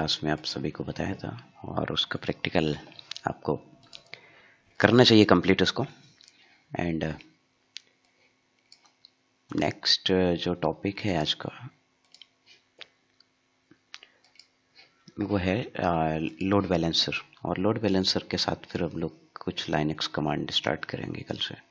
Class में आप सभी को बताया था और उसका प्रैक्टिकल आपको करना चाहिए कंप्लीट उसको। एंड नेक्स्ट जो टॉपिक है आज का वो है लोड बैलेंसर, और लोड बैलेंसर के साथ फिर हम लोग कुछ लाइनक्स कमांड स्टार्ट करेंगे कल से।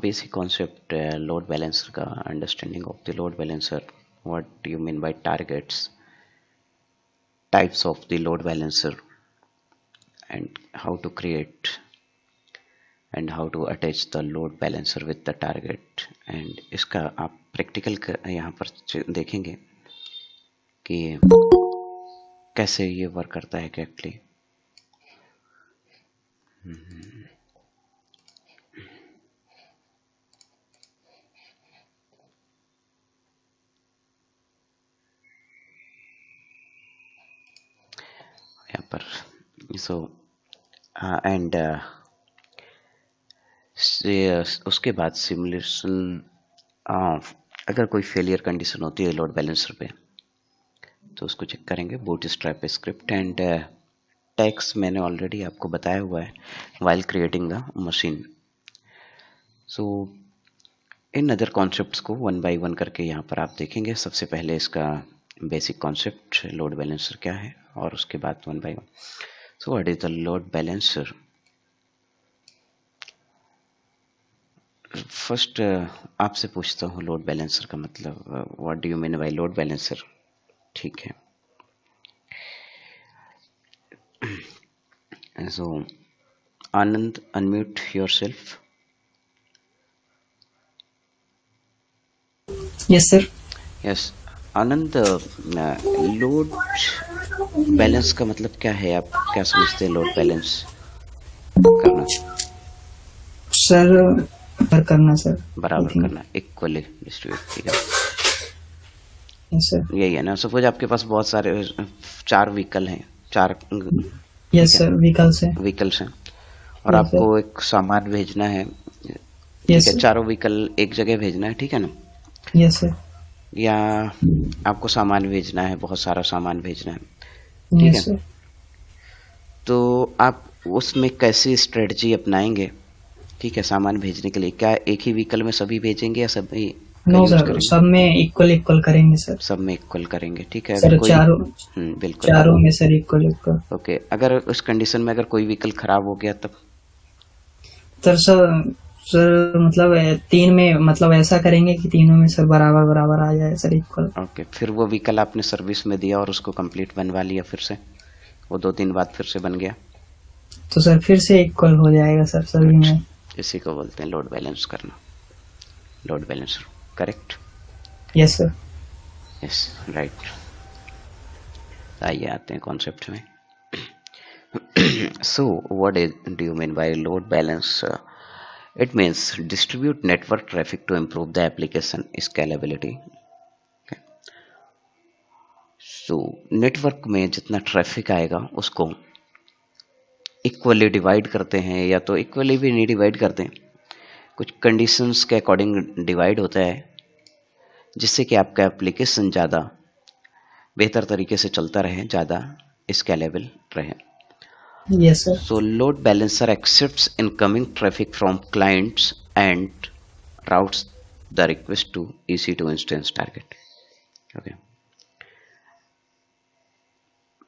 बेसिक कॉन्सेप्ट लोड बैलेंसर का, understanding of the load balancer, what you mean bye targets, types of the load balancer, and how to create and how to attach the load balancer with the target। and इसका आप practical यहाँ पर देखेंगे कि कैसे ये work करता है एक्चुअली। यहाँ पर सो एंड उसके बाद सिमुलेशन, अगर कोई फेलियर कंडीशन होती है लोड बैलेंसर पे तो उसको चेक करेंगे बूटस्ट्रैप स्क्रिप्ट। एंड टैग्स मैंने ऑलरेडी आपको बताया हुआ है while creating the machine. So in other concepts को वन बाय वन करके यहाँ पर आप देखेंगे। सबसे पहले इसका बेसिक कॉन्सेप्ट लोड बैलेंसर क्या है, और उसके बाद one by one. So what is the load balancer? First आपसे पूछता हूँ लोड बैलेंसर का मतलब, what do you mean by load balancer? ठीक है, so Anand unmute yourself. Yes sir. Yes Anand, load balance का मतलब क्या है, आप क्या समझते हैं लोड बैलेंस करना? सर बराबर करना सर, बराबर करना, इक्वली डिस्ट्रीब्यूट, ठीक है। Yes sir. यही है ना। सपोज आपके पास बहुत सारे 4 व्हीकल हैं, 4 यस सर व्हीकल्स हैं और आपको एक सामान भेजना है, ठीक है। चारों व्हीकल एक जगह भेजना है, ठीक है ना। Yes sir. या आपको सामान भेजना है, बहुत सारा सामान भेजना है, ठीक है। तो आप उसमें कैसी स्ट्रेटजी अपनाएंगे, ठीक है, सामान भेजने के लिए? क्या एक ही व्हीकल में सभी भेजेंगे या सभी? नो सर, सब में इक्वल करेंगे सर। सब में इक्वल करेंगे, ठीक है। सर कोई बिल्कुल चारों में सर इक्वल। ओके, अगर उस कंडीशन में अगर कोई व्हीकल खराब हो गया तब? सर मतलब 3 में मतलब ऐसा करेंगे कि तीनों में सर बराबर आ जाए सर, इक्वल। ओके, फिर वो व्हीकल आपने सर्विस में दिया और उसको कंप्लीट बनवा लिया, फिर से वो 2 दिन बाद फिर से बन गया तो सर फिर से इक्वल हो जाएगा सर सभी में। इसी को बोलते हैं लोड बैलेंस करना, load balancer, correct? Yes sir. Yes right. आइए आते हैं कॉन्सेप्ट में। So what do you mean by load balance? It means distribute network traffic to improve the application scalability. Okay. So network में जितना traffic आएगा उसको equally divide करते हैं, या तो इक्वली भी नहीं डिवाइड करते हैं, कुछ कंडीशंस के अकॉर्डिंग डिवाइड होता है, जिससे कि आपका एप्लीकेशन ज़्यादा बेहतर तरीके से चलता रहे, ज़्यादा स्केलेबल रहे। Yes sir. So load balancer accepts incoming traffic from clients and routes the request to EC2 instance target. Okay.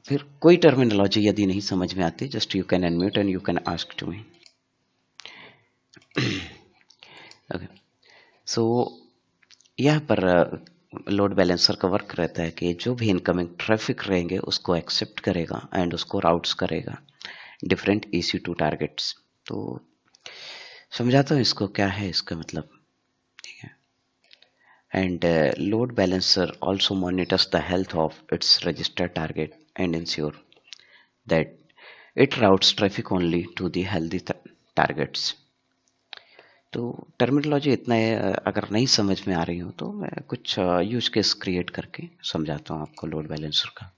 फिर कोई टर्मिनोलॉजी यदि नहीं समझ में आती, just you can unmute and you can ask to me. Okay, so यहाँ पर load balancer का वर्क रहता है कि जो भी इनकमिंग ट्रैफिक रहेंगे उसको एक्सेप्ट करेगा एंड उसको राउट्स करेगा डिफरेंट EC2 टारगेट्स। तो समझाता हूँ इसको, क्या है इसका मतलब, ठीक है। And load balancer also monitors the health of its registered target and ensure that it routes traffic only to the healthy targets. तो टर्मिनोलॉजी इतना है, अगर नहीं समझ में आ रही हो तो मैं कुछ यूज केस क्रिएट करके समझाता हूँ आपको लोड बैलेंसर का।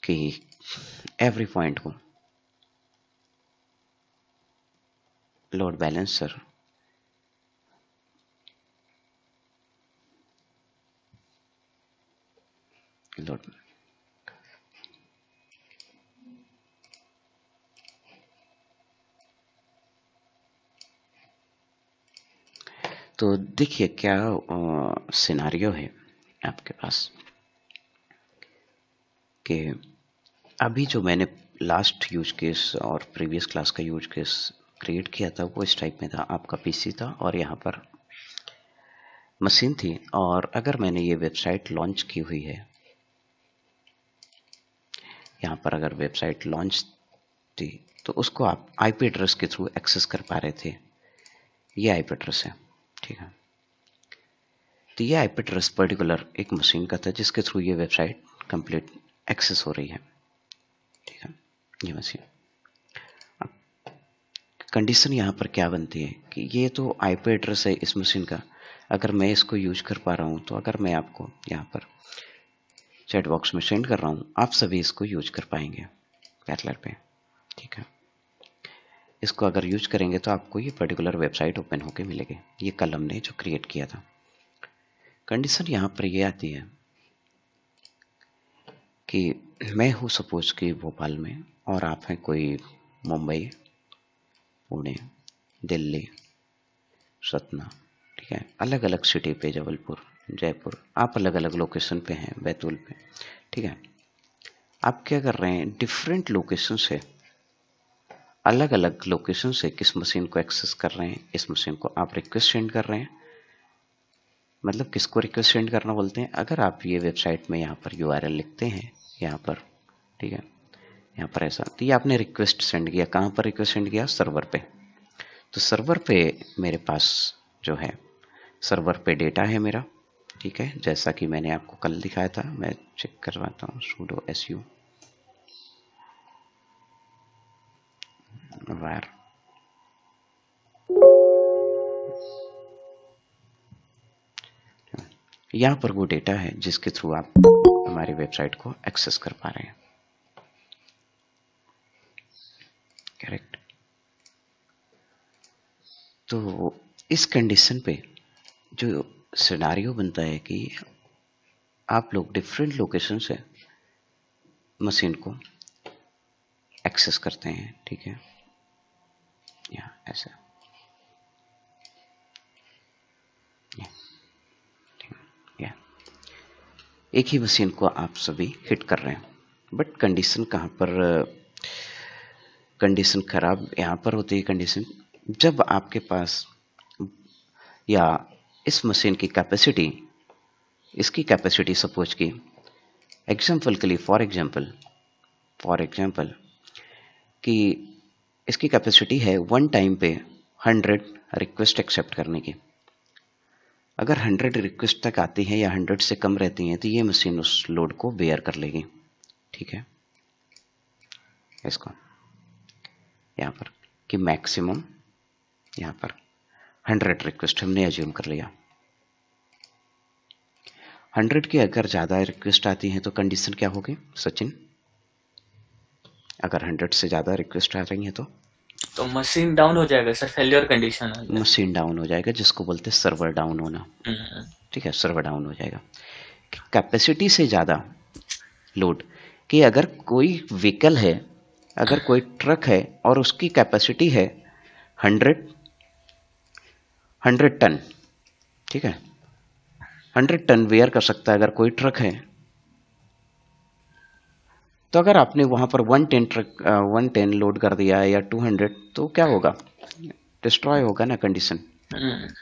कि एवरी पॉइंट को लोड बैलेंसर लोड तो देखिए क्या सिनारियो है आपके पास कि अभी जो मैंने लास्ट यूज केस और प्रीवियस क्लास का यूज केस क्रिएट किया था वो इस टाइप में था। आपका पीसी था और यहाँ पर मशीन थी, और अगर मैंने ये वेबसाइट लॉन्च की हुई है, यहाँ पर अगर वेबसाइट लॉन्च थी तो उसको आप आईपी एड्रेस के थ्रू एक्सेस कर पा रहे थे। ये आईपी एड्रेस है, ठीक है। तो ये आईपी एड्रेस पर्टिकुलर एक मशीन का था जिसके थ्रू ये वेबसाइट कंप्लीट एक्सेस हो रही है, ठीक है। ये मशीन, कंडीशन यहाँ पर क्या बनती है कि ये तो आईपी एड्रेस है इस मशीन का, अगर मैं इसको यूज कर पा रहा हूँ तो अगर मैं आपको यहाँ पर चैट बॉक्स में सेंड कर रहा हूँ, आप सभी इसको यूज कर पाएंगे पैरेलल पे, ठीक है। इसको अगर यूज करेंगे तो आपको ये पर्टिकुलर वेबसाइट ओपन होके मिलेगी, ये कल हमने जो क्रिएट किया था। कंडीशन यहाँ पर ये आती है कि मैं हूँ सपोज कि भोपाल में और आप हैं कोई मुंबई, पुणे, दिल्ली, सतना, ठीक है। अलग अलग सिटी पे, जबलपुर, जयपुर, आप अलग अलग लोकेशन पे हैं, बैतूल पे, ठीक है। आप क्या कर रहे हैं, डिफरेंट लोकेशन से, अलग अलग लोकेशन से किस मशीन को एक्सेस कर रहे हैं, इस मशीन को आप रिक्वेस्ट सेंड कर रहे हैं। मतलब किसको रिक्वेस्ट सेंड करना बोलते हैं, अगर आप ये वेबसाइट में यहाँ पर यूआरएल लिखते हैं यहाँ पर, ठीक है, यहाँ पर ऐसा, तो ये आपने रिक्वेस्ट सेंड किया, कहाँ पर रिक्वेस्ट सेंड किया, सर्वर पे। तो सर्वर पे मेरे पास जो है, सर्वर पे डेटा है मेरा, ठीक है, जैसा कि मैंने आपको कल दिखाया था। मैं चेक करवाता हूँ, sudo su var, यहाँ पर वो डेटा है जिसके थ्रू आप हमारी वेबसाइट को एक्सेस कर पा रहे हैं, करेक्ट। तो इस कंडीशन पे जो सिनारियो बनता है कि आप लोग डिफरेंट लोकेशन से मशीन को एक्सेस करते हैं, ठीक है, या ऐसा, या एक ही मशीन को आप सभी हिट कर रहे हैं। बट कंडीशन कहाँ पर, कंडीशन खराब यहाँ पर होती है कंडीशन, जब आपके पास या इस मशीन की कैपेसिटी, इसकी कैपेसिटी सपोज की एग्जाम्पल के लिए, फॉर एग्जाम्पल कि इसकी कैपेसिटी है वन टाइम पे 100 रिक्वेस्ट एक्सेप्ट करने की। अगर 100 रिक्वेस्ट तक आती हैं या 100 से कम रहती हैं तो ये मशीन उस लोड को बेयर कर लेगी, ठीक है। इसको यहाँ पर कि मैक्सिमम यहाँ पर 100 रिक्वेस्ट हमने एज्यूम कर लिया। 100 की अगर ज़्यादा रिक्वेस्ट आती हैं तो कंडीशन क्या होगी सचिन, अगर 100 से ज़्यादा रिक्वेस्ट आ रही हैं तो मशीन डाउन हो जाएगा सर, फेलियर कंडीशन है। मशीन डाउन हो जाएगा, जिसको बोलते हैं सर्वर डाउन होना, ठीक है, सर्वर डाउन हो जाएगा। कैपेसिटी से ज़्यादा लोड, कि अगर कोई व्हीकल है, अगर कोई ट्रक है और उसकी कैपेसिटी है 100 टन, ठीक है, 100 टन वेयर कर सकता है अगर कोई ट्रक है, तो अगर आपने वहां पर 110 लोड कर दिया या 200 तो क्या होगा, डिस्ट्रॉय होगा ना कंडीशन,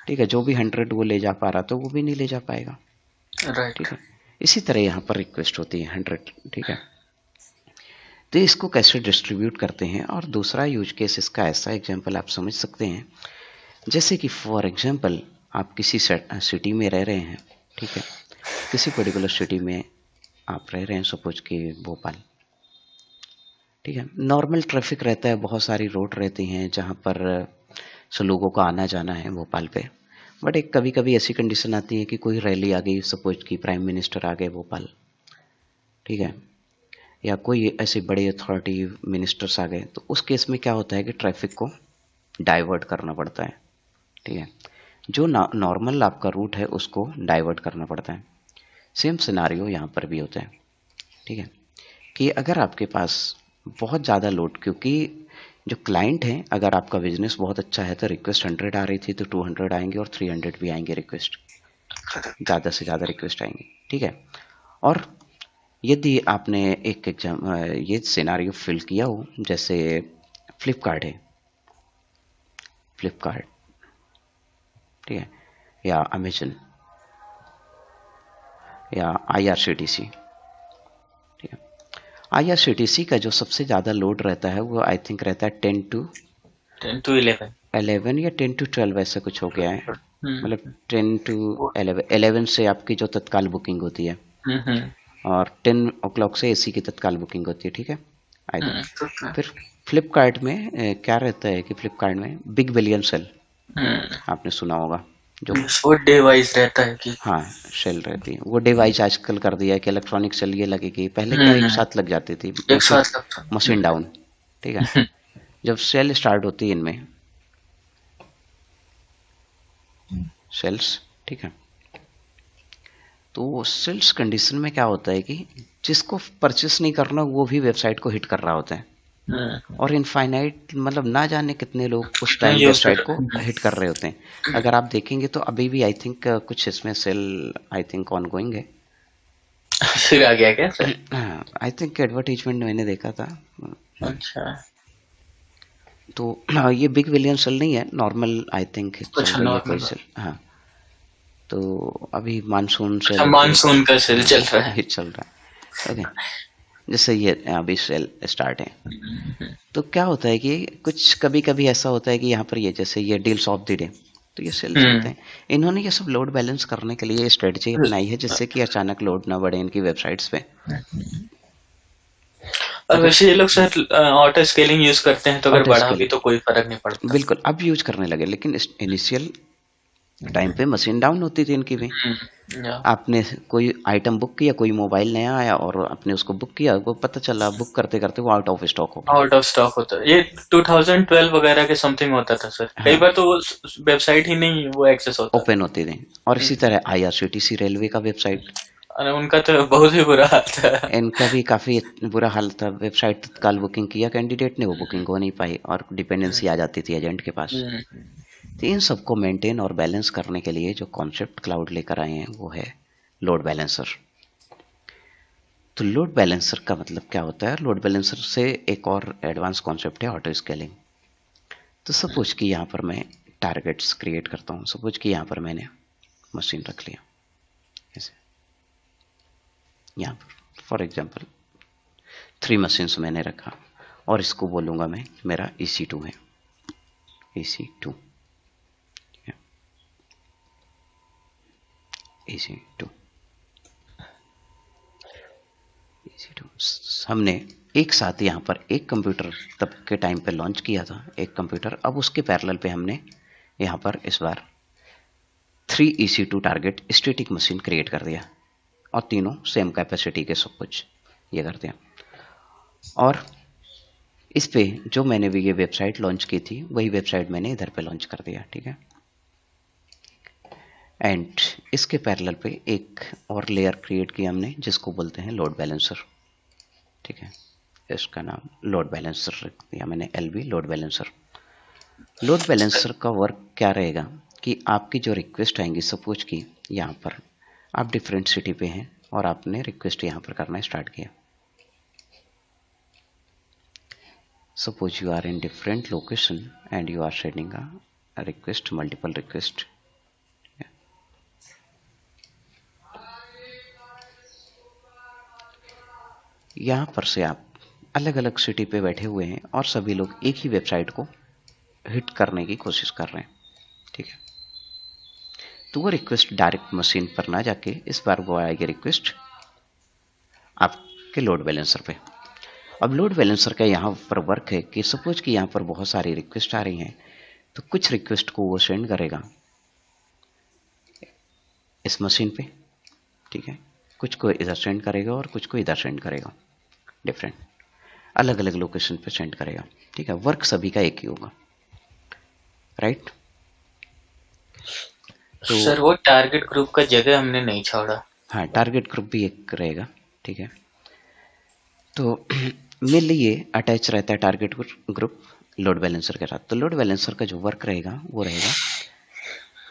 ठीक है। जो भी 100 वो ले जा पा रहा तो वो भी नहीं ले जा पाएगा, राइट, ठीक है। इसी तरह यहाँ पर रिक्वेस्ट होती है 100, ठीक है। तो इसको कैसे डिस्ट्रीब्यूट करते हैं, और दूसरा यूज केस इसका ऐसा एग्जांपल आप समझ सकते हैं, जैसे कि फॉर एग्जांपल आप किसी सिटी में रह रहे हैं, ठीक है, किसी पर्टिकुलर सिटी में आप रह रहे हैं, सपोज कि भोपाल, ठीक है। नॉर्मल ट्रैफिक रहता है, बहुत सारी रोड रहती हैं जहाँ पर लोगों को आना जाना है भोपाल पे। बट एक कभी कभी ऐसी कंडीशन आती है कि कोई रैली आ गई, सपोज कि प्राइम मिनिस्टर आ गए भोपाल, ठीक है, या कोई ऐसे बड़े अथॉरिटी मिनिस्टर्स आ गए, तो उस केस में क्या होता है कि ट्रैफिक को डाइवर्ट करना पड़ता है। ठीक है, जो नॉर्मल आपका रूट है उसको डाइवर्ट करना पड़ता है। सेम सिनारियो यहाँ पर भी होता है। ठीक है, कि अगर आपके पास बहुत ज़्यादा लोड, क्योंकि जो क्लाइंट है, अगर आपका बिजनेस बहुत अच्छा है तो रिक्वेस्ट 100 आ रही थी तो 200 आएंगे और 300 भी आएंगे रिक्वेस्ट, ज़्यादा से ज़्यादा रिक्वेस्ट आएंगे। ठीक है, और यदि आपने एक एग्जाम ये सिनारियो फिल किया हो, जैसे फ्लिपकार्ट है, फ्लिपकार्ट, ठीक है, या अमेजन या IRCTC। ठीक है, IRCTC का जो सबसे ज़्यादा लोड रहता है वो आई थिंक रहता है 10 to 11। 11 या 10 to 12 ऐसा कुछ हो गया है। मतलब 10 to वो- 11 से आपकी जो तत्काल बुकिंग होती है, और 10 o'clock से AC की तत्काल बुकिंग होती है। ठीक है, आई थिंक। फिर फ्लिपकार्ट में क्या रहता है कि फ्लिपकार्ट में बिग बिलियन सेल आपने सुना होगा, जो वो डिवाइस रहता है कि हाँ सेल रहती है। वो डिवाइस आजकल कर दिया है कि इलेक्ट्रॉनिक सेल ये लगेगी, पहले क्या एक साथ लग जाती थी, एक साथ लगता है। Machine down. ठीक है, जब सेल स्टार्ट होती है इनमें सेल्स, ठीक है, तो सेल्स कंडीशन में क्या होता है कि जिसको परचेस नहीं करना वो भी वेबसाइट को हिट कर रहा होता है, और इनफाइनाइट मतलब ना जाने कितने लोग उस टाइम use वेबसाइट को कर- हिट कर रहे होते हैं। अगर आप देखेंगे तो अभी भी आई थिंक कुछ इसमें sale I think ongoing है। फिर आ गया क्या सर? आई थिंक एडवर्टीजमेंट मैंने देखा था। अच्छा, तो ये बिग बिलियन सेल नहीं है, नॉर्मल आई थिंक चल अच्छा रही है कोई नॉर्मल। सेल। हाँ, तो अभी मानसून अच्छा, सेल मानसून का सेल चल रहा है। ही चल रहा है। ओके, जैसे ये अभी सेल स्टार्ट है, तो क्या होता है कि कुछ कभी कभी ऐसा होता है कि यहाँ पर ये जैसे ये डील्स ऑफ द डे, तो ये सेल चलते हैं। इन्होंने ये सब लोड बैलेंस करने के लिए स्ट्रेटजी अपनाई है, जिससे कि अचानक लोड ना बढ़े इनकी वेबसाइट्स पे। और अगर वैसे ये लोग सर ऑटो स्केलिंग यूज करते हैं, तो अगर ऑटो बढ़ा भी स्केलिंग तो कोई फर्क नहीं पड़ता। बिल्कुल अब यूज करने लगे, लेकिन इनिशियल टाइम पे मशीन डाउन होती थी इनकी भी। या आपने कोई आइटम बुक किया, कोई मोबाइल नया आया और आपने उसको बुक किया, वो पता चला बुक करते करते वो आउट ऑफ स्टॉक हो गया। आउट ऑफ स्टॉक होता है। ये 2012 वगैरह के समथिंग होता था सर। कई हाँ, बार तो वो वेबसाइट ही नहीं वो एक्सेस होता ओपन होती थी। और इसी तरह IRCTC रेलवे का वेबसाइट, था। अरे उनका तो बहुत ही बुरा हाल था। इनका भी काफ़ी बुरा हाल था। वेबसाइट तत्काल बुकिंग किया कैंडिडेट ने, वो बुकिंग हो नहीं पाई और डिपेंडेंसी आ जाती थी एजेंट के पास। तो इन सबको मेंटेन और बैलेंस करने के लिए जो कॉन्सेप्ट क्लाउड लेकर आए हैं वो है लोड बैलेंसर। तो लोड बैलेंसर का मतलब क्या होता है? लोड बैलेंसर से एक और एडवांस कॉन्सेप्ट है ऑटो स्केलिंग। तो सपोज कि यहाँ पर मैं टारगेट्स क्रिएट करता हूँ। सपोज कि यहाँ पर मैंने मशीन रख लिया ऐसे, यहाँ पर फॉर एग्जांपल 3 मशीन्स मैंने रखा, और इसको बोलूँगा मैं मेरा EC2 है, EC2, EC2, EC2 हमने एक साथ यहाँ पर एक कंप्यूटर तब के टाइम पे लॉन्च किया था, एक कंप्यूटर। अब उसके पैरेलल पे हमने यहाँ पर इस बार 3 EC2 target static machine create कर दिया, और तीनों सेम कैपेसिटी के सब कुछ ये कर दिया। और इस पे जो मैंने भी ये वेबसाइट लॉन्च की थी वही वेबसाइट मैंने इधर पे लॉन्च कर दिया। ठीक है, एंड इसके पैरेलल पे एक और लेयर क्रिएट किया हमने जिसको बोलते हैं लोड बैलेंसर। ठीक है, इसका नाम लोड बैलेंसर रख दिया मैंने, LB load balancer. Load balancer का वर्क क्या रहेगा कि आपकी जो रिक्वेस्ट आएंगी, सपोज कि यहाँ पर आप डिफरेंट सिटी पे हैं और आपने रिक्वेस्ट यहाँ पर करना स्टार्ट किया। Suppose you are in different location and you are sending a request, multiple request. यहाँ पर से आप अलग अलग सिटी पे बैठे हुए हैं और सभी लोग एक ही वेबसाइट को हिट करने की कोशिश कर रहे हैं। ठीक है, तो वो रिक्वेस्ट डायरेक्ट मशीन पर ना जाके इस बार वो आएगी रिक्वेस्ट आपके लोड बैलेंसर पे। अब लोड बैलेंसर का यहाँ पर वर्क है कि सपोज कि यहाँ पर बहुत सारी रिक्वेस्ट आ रही हैं, तो कुछ रिक्वेस्ट को वो सेंड करेगा इस मशीन पे। ठीक है, कुछ को इधर सेंड करेगा और कुछ को इधर सेंड करेगा। डिफरेंट, अलग अलग लोकेशन पे सेंड करेगा, ठीक है। वर्क सभी का एक ही होगा, राइट। तो सर वो टारगेट ग्रुप का जगह हमने नहीं छोड़ा। हाँ, टारगेट ग्रुप भी एक रहेगा, ठीक है। तो मेनली ये अटैच रहता है टारगेट ग्रुप लोड बैलेंसर के साथ। तो लोड बैलेंसर का जो वर्क रहेगा वो रहेगा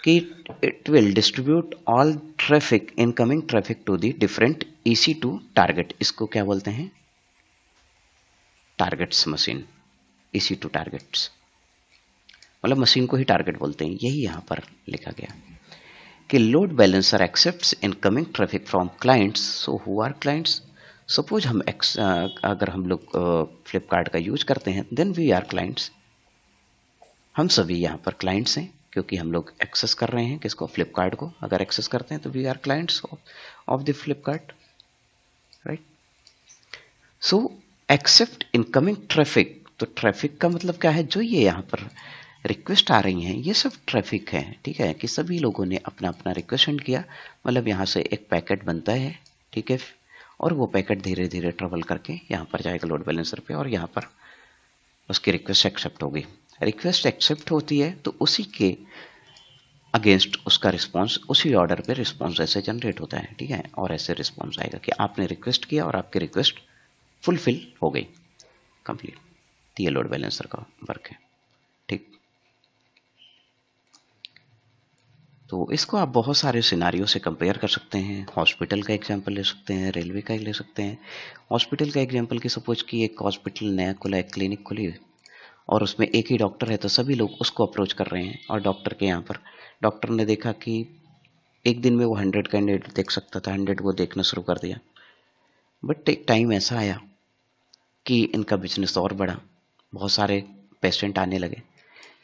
कि it will distribute all traffic, incoming traffic to the different EC2 target. इसको क्या बोलते हैं? टारगेट्स मशीन, EC2 टारगेट्स, मतलब मशीन को ही टारगेट बोलते हैं। यही यहाँ पर लिखा गया कि load balancer accepts incoming traffic from clients. So who are clients? Suppose हम अगर हम लोग फ्लिपकार्ट का यूज करते हैं, देन वी आर क्लाइंट्स। हम सभी यहाँ पर क्लाइंट्स हैं, क्योंकि हम लोग एक्सेस कर रहे हैं किसको? फ्लिपकार्ट को। अगर एक्सेस करते हैं तो we are clients of the Flipkart, right. So accept incoming traffic, तो ट्रैफिक का मतलब क्या है? जो ये यहाँ पर रिक्वेस्ट आ रही हैं ये सब ट्रैफिक है, ठीक है, कि सभी लोगों ने अपना अपना रिक्वेस्ट सेंड किया। मतलब यहाँ से एक पैकेट बनता है, ठीक है, और वो पैकेट धीरे धीरे ट्रेवल करके यहाँ पर जाएगा लोड बैलेंसर पे, और यहाँ पर उसकी रिक्वेस्ट एक्सेप्ट होगी। रिक्वेस्ट एक्सेप्ट होती है तो उसी के अगेंस्ट उसका रिस्पॉन्स, उसी ऑर्डर पे रिस्पॉन्स ऐसे जनरेट होता है, ठीक है। और ऐसे रिस्पॉन्स आएगा कि आपने रिक्वेस्ट किया और आपकी रिक्वेस्ट फुलफिल हो गई, कंप्लीट। तो ये लोड बैलेंसर का वर्क है, ठीक। तो इसको आप बहुत सारे सिनारियो से कंपेयर कर सकते हैं। हॉस्पिटल का एग्जांपल ले सकते हैं, रेलवे का ले सकते हैं। हॉस्पिटल का एग्जांपल की सपोज कि एक हॉस्पिटल नया खुला, एक क्लिनिक खुली और उसमें एक ही डॉक्टर है, तो सभी लोग उसको अप्रोच कर रहे हैं। और डॉक्टर के यहाँ पर डॉक्टर ने देखा कि एक दिन में वो 100 कैंडिडेट देख सकता था, 100 वो देखना शुरू कर दिया। बट एक टाइम ऐसा आया कि इनका बिजनेस और बढ़ा, बहुत सारे पेशेंट आने लगे।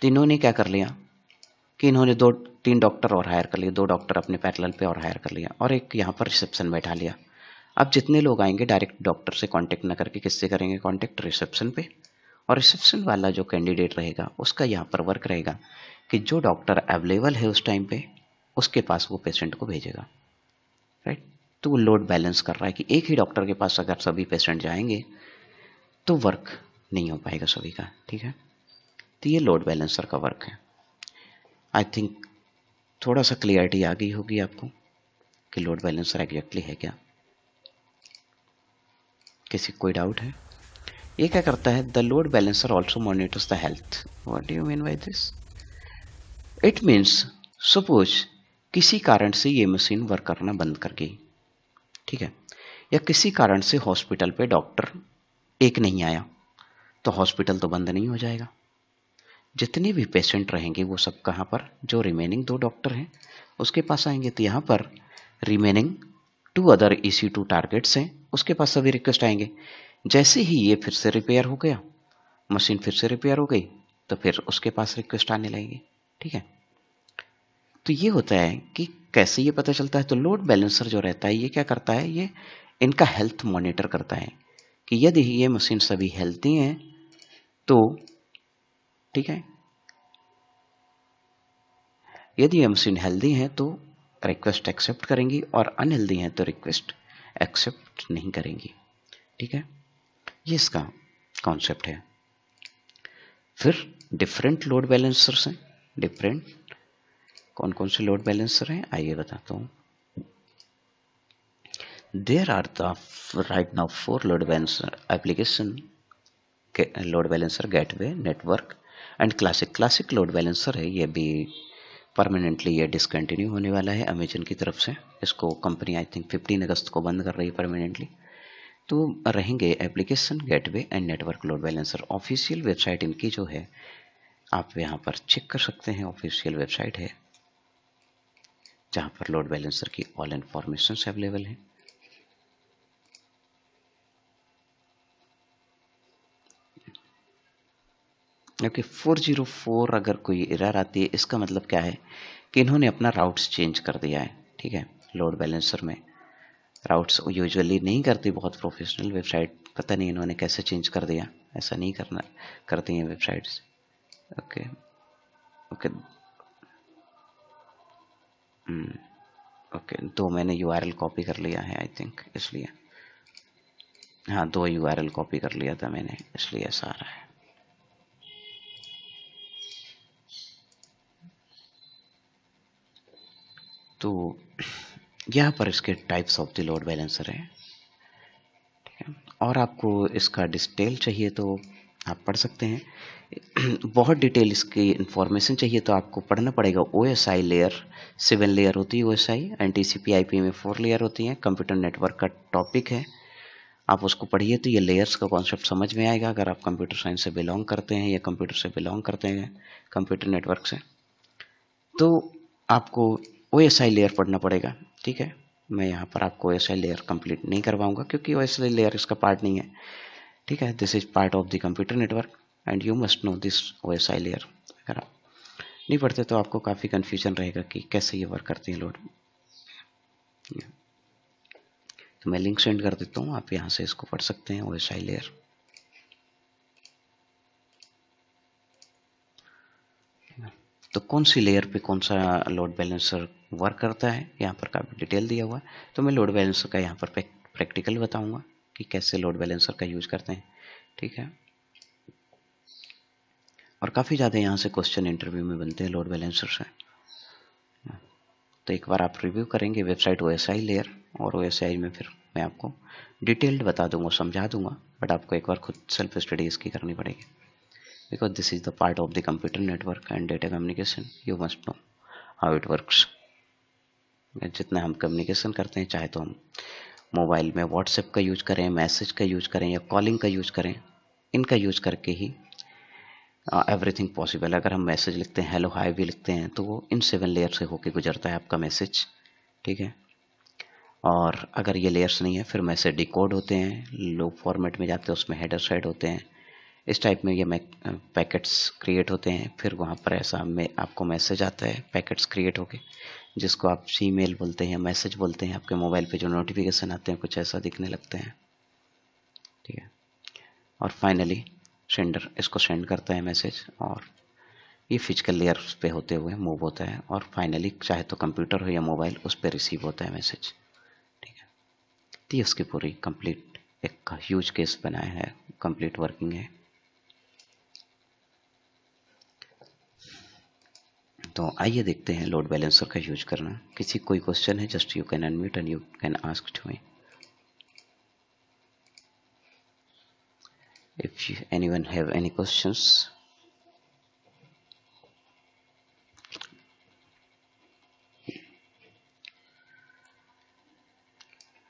तो इन्होंने क्या कर लिया कि इन्होंने 2-3 डॉक्टर और हायर कर लिए, 2 डॉक्टर अपने पैरेलल पे और हायर कर लिया, और एक यहाँ पर रिसेप्शन बैठा लिया। अब जितने लोग आएंगे डायरेक्ट डॉक्टर से कांटेक्ट ना करके किससे करेंगे कांटेक्ट? रिसेप्शन पे। और रिसेप्शन वाला जो कैंडिडेट रहेगा उसका यहाँ पर वर्क रहेगा कि जो डॉक्टर अवेलेबल है उस टाइम पे उसके पास वो पेशेंट को भेजेगा, राइट। तो वो लोड बैलेंस कर रहा है कि एक ही डॉक्टर के पास अगर सभी पेशेंट जाएंगे तो वर्क नहीं हो पाएगा सभी का, ठीक है। तो ये लोड बैलेंसर का वर्क है। आई थिंक थोड़ा सा क्लियरिटी आ गई होगी आपको कि लोड बैलेंसर एग्जैक्टली है क्या। किसी कोई डाउट है? ये क्या करता है? The load balancer also monitors the health. What do you mean by this? It means suppose किसी कारण से ये मशीन वर्क करना बंद कर गई, ठीक है, या किसी कारण से हॉस्पिटल पे डॉक्टर एक नहीं आया, तो हॉस्पिटल तो बंद नहीं हो जाएगा। जितने भी पेशेंट रहेंगे वो सब कहाँ पर? जो रिमेनिंग 2 डॉक्टर हैं उसके पास आएंगे। तो यहाँ पर रिमेनिंग 2 अदर EC2 टारगेट्स हैं, उसके पास सभी रिक्वेस्ट आएंगे। जैसे ही ये फिर से रिपेयर हो गया, मशीन फिर से रिपेयर हो गई, तो फिर उसके पास रिक्वेस्ट आने लगेगी, ठीक है। तो ये होता है कि कैसे ये पता चलता है? तो लोड बैलेंसर जो रहता है ये क्या करता है? ये इनका हेल्थ मॉनिटर करता है कि यदि ये मशीन सभी हेल्थी हैं तो, ठीक है, यदि ये मशीन हेल्दी है तो रिक्वेस्ट एक्सेप्ट करेंगी, और अनहेल्दी है तो रिक्वेस्ट एक्सेप्ट नहीं करेंगी, ठीक है। ये इसका कॉन्सेप्ट है। फिर डिफरेंट लोड बैलेंसर्स हैं। डिफरेंट कौन कौन से लोड बैलेंसर हैं आइए बताता हूँ। There are the right now 4 load balancer application, load balancer, gateway, network and classic. Classic load balancer है, ये भी परमानेंटली ये डिसकंटिन्यू होने वाला है अमेजन की तरफ से। इसको कंपनी आई थिंक 15 अगस्त को बंद कर रही है परमानेंटली। तो रहेंगे application, gateway and network load balancer. Official website इनकी जो है आप यहाँ पर चेक कर सकते हैं। ऑफिशियल वेबसाइट है जहाँ पर लोड बैलेंसर की ऑल इन्फॉर्मेशन अवेलेबल है। ओके, 404 अगर कोई एरर आती है इसका मतलब क्या है कि इन्होंने अपना राउट्स चेंज कर दिया है, ठीक है। लोड बैलेंसर में राउट्स यूजुअली नहीं करती बहुत प्रोफेशनल वेबसाइट, पता नहीं इन्होंने कैसे चेंज कर दिया। ऐसा नहीं करना करती हैं वेबसाइट्स। ओके ओके ओके, तो मैंने URL कॉपी कर लिया है आई थिंक, इसलिए हाँ 2 URL कॉपी कर लिया था मैंने, इसलिए ऐसा आ रहा है। तो यहाँ पर इसके types of the load balancer है, ठीक है। और आपको इसका डिटेल चाहिए तो आप पढ़ सकते हैं। बहुत डिटेल इसकी इंफॉर्मेशन चाहिए तो आपको पढ़ना पड़ेगा। OSI लेयर 7 लेयर होती है OSI, एंड TCP IP में 4 लेयर होती हैं। कंप्यूटर नेटवर्क का टॉपिक है, आप उसको पढ़िए तो ये लेयर्स का कॉन्सेप्ट समझ में आएगा। अगर आप कंप्यूटर साइंस से बिलोंग करते हैं या कंप्यूटर से बिलोंग करते हैं, कंप्यूटर नेटवर्क से, तो आपको OSI लेयर पढ़ना पड़ेगा, ठीक है। मैं यहाँ पर आपको OSI लेयर कंप्लीट नहीं करवाऊंगा क्योंकि OSI लेयर इसका पार्ट नहीं है, ठीक है। This is part of the computer network and you must know this OSI layer. अगर आप नहीं पढ़ते तो आपको काफ़ी कन्फ्यूजन रहेगा कि कैसे ये वर्क करती है लोड। तो मैं लिंक सेंड कर देता हूँ, आप यहाँ से इसको पढ़ सकते हैं OSI लेयर। तो कौन सी लेयर पे कौन सा लोड बैलेंसर वर्क करता है, यहाँ पर काफ़ी डिटेल दिया हुआ है। तो मैं लोड बैलेंसर का यहाँ पर प्रैक्टिकल बताऊंगा कि कैसे लोड बैलेंसर का यूज करते हैं, ठीक है। और काफ़ी ज़्यादा यहाँ से क्वेश्चन इंटरव्यू में बनते हैं लोड बैलेंसर से। तो एक बार आप रिव्यू करेंगे वेबसाइट OSI लेयर, और OSI में फिर मैं आपको डिटेल्ड बता दूंगा, समझा दूंगा, बट आपको एक बार खुद सेल्फ स्टडी इसकी करनी पड़ेगी, because this is the part of the computer network and data communication, you must know how it works. जितना हम कम्युनिकेशन करते हैं, चाहे तो हम मोबाइल में व्हाट्सएप का यूज करें, मैसेज का यूज करें या कॉलिंग का यूज करें, इनका यूज करके ही एवरीथिंग पॉसिबल। अगर हम मैसेज लिखते हैं, हेलो हाय भी लिखते हैं, तो वो इन 7 लेयर से होके गुजरता है आपका मैसेज, ठीक है। और अगर ये लेयर्स नहीं है, फिर मैसेज डिकोड होते हैं, लो फॉर्मेट में जाते हैं, उसमें हेडर साइड होते हैं, इस टाइप में ये पैकेट्स क्रिएट होते हैं। फिर वहाँ पर ऐसा में आपको मैसेज आता है पैकेट्स क्रिएट होके, जिसको आप Gmail बोलते हैं, मैसेज बोलते हैं। आपके मोबाइल पे जो नोटिफिकेशन आते हैं कुछ ऐसा दिखने लगते हैं, ठीक है। और फाइनली सेंडर इसको सेंड करता है मैसेज, और ये फिजिकल लेयर पे होते हुए मूव होता है, और फाइनली चाहे तो कंप्यूटर हो या मोबाइल, उस पर रिसीव होता है मैसेज, ठीक है। तो ये उसकी पूरी कंप्लीट एक ह्यूज केस बनाया है, कंप्लीट वर्किंग है। तो आइए देखते हैं लोड बैलेंसर का यूज करना। किसी कोई क्वेश्चन है, just you can unmute and you can ask to me if anyone have any questions.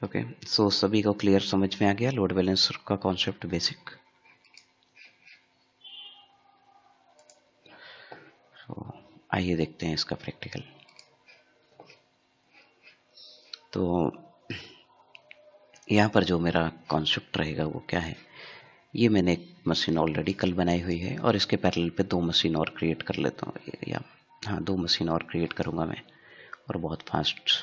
Okay, so सभी को क्लियर समझ में आ गया लोड बैलेंसर का कॉन्सेप्ट बेसिक। तो आइए देखते हैं इसका प्रैक्टिकल। तो यहाँ पर जो मेरा कॉन्सेप्ट रहेगा वो क्या है, ये मैंने एक मशीन ऑलरेडी कल बनाई हुई है, और इसके पैरेलल पे 2 मशीन और क्रिएट कर लेता हूँ, या हाँ 2 मशीन और क्रिएट करूँगा मैं, और बहुत फास्ट।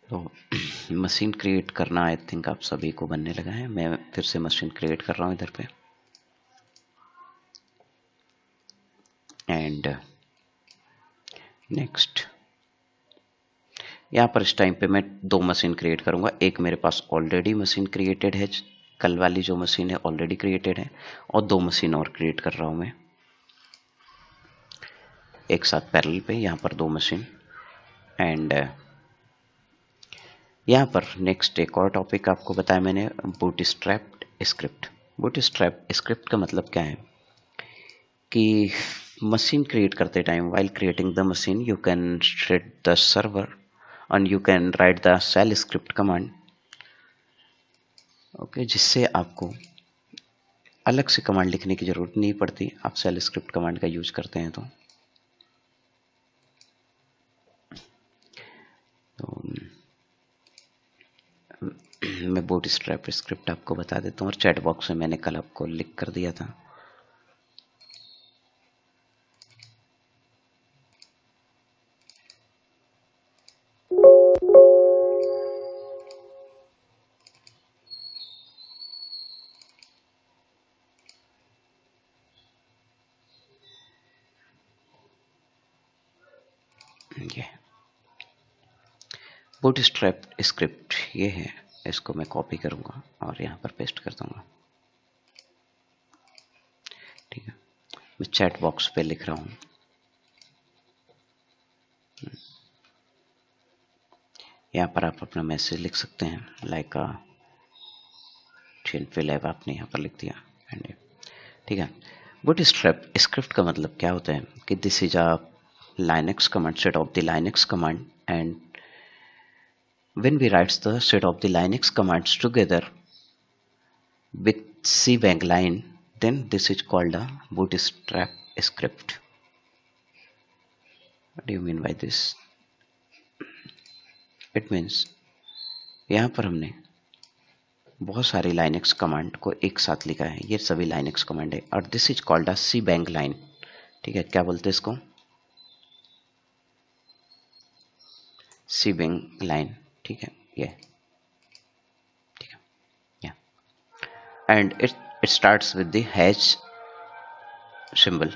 तो मशीन क्रिएट करना आई थिंक आप सभी को बनने लगा है। मैं फिर से मशीन क्रिएट कर रहा हूँ इधर पे, एंड नेक्स्ट यहाँ पर इस टाइम पे मैं 2 मशीन क्रिएट करूँगा। एक मेरे पास ऑलरेडी मशीन क्रिएटेड है, कल वाली जो मशीन है ऑलरेडी क्रिएटेड है, और 2 मशीन और क्रिएट कर रहा हूँ मैं एक साथ पैरेलल पे, यहाँ पर 2 मशीन। एंड यहाँ पर नेक्स्ट एक और टॉपिक आपको बताया मैंने, बूटस्ट्रैप स्क्रिप्ट। बूटस्ट्रैप स्क्रिप्ट का मतलब क्या है कि मशीन क्रिएट करते time, while creating the machine, you can set the server and you can write the shell script command, okay, जिससे आपको अलग से कमांड लिखने की जरूरत नहीं पड़ती, आप शेल स्क्रिप्ट कमांड का यूज करते हैं। तो मैं बूटस्ट्रैप स्क्रिप्ट आपको बता देता हूँ, और चैट बॉक्स में मैंने कल आपको लिख कर दिया था। ये बूटस्ट्रैप स्क्रिप्ट ये है, इसको मैं कॉपी करूंगा और यहाँ पर पेस्ट कर दूंगा। ठीक है, मैं चैट बॉक्स पे लिख रहा हूँ। यहाँ पर आप अपना मैसेज लिख सकते हैं, लाइक TNP लैब आपने यहाँ पर लिख दिया। ठीक है, बूटस्ट्रैप स्क्रिप्ट का मतलब क्या होता है कि this is a Linux command, set of the Linux command, and when we write the set of the Linux commands together with cbang line, then this is called a bootstrap script. What do you mean by this? It means यहाँ पर हमने बहुत सारी Linux command को एक साथ लिखा है, ये सभी Linux कमांड है, और this is called a cbang line। ठीक है, क्या बोलते हैं इसको? cbang line। ठीक है, ये ठीक है, या and it starts with the hash symbol।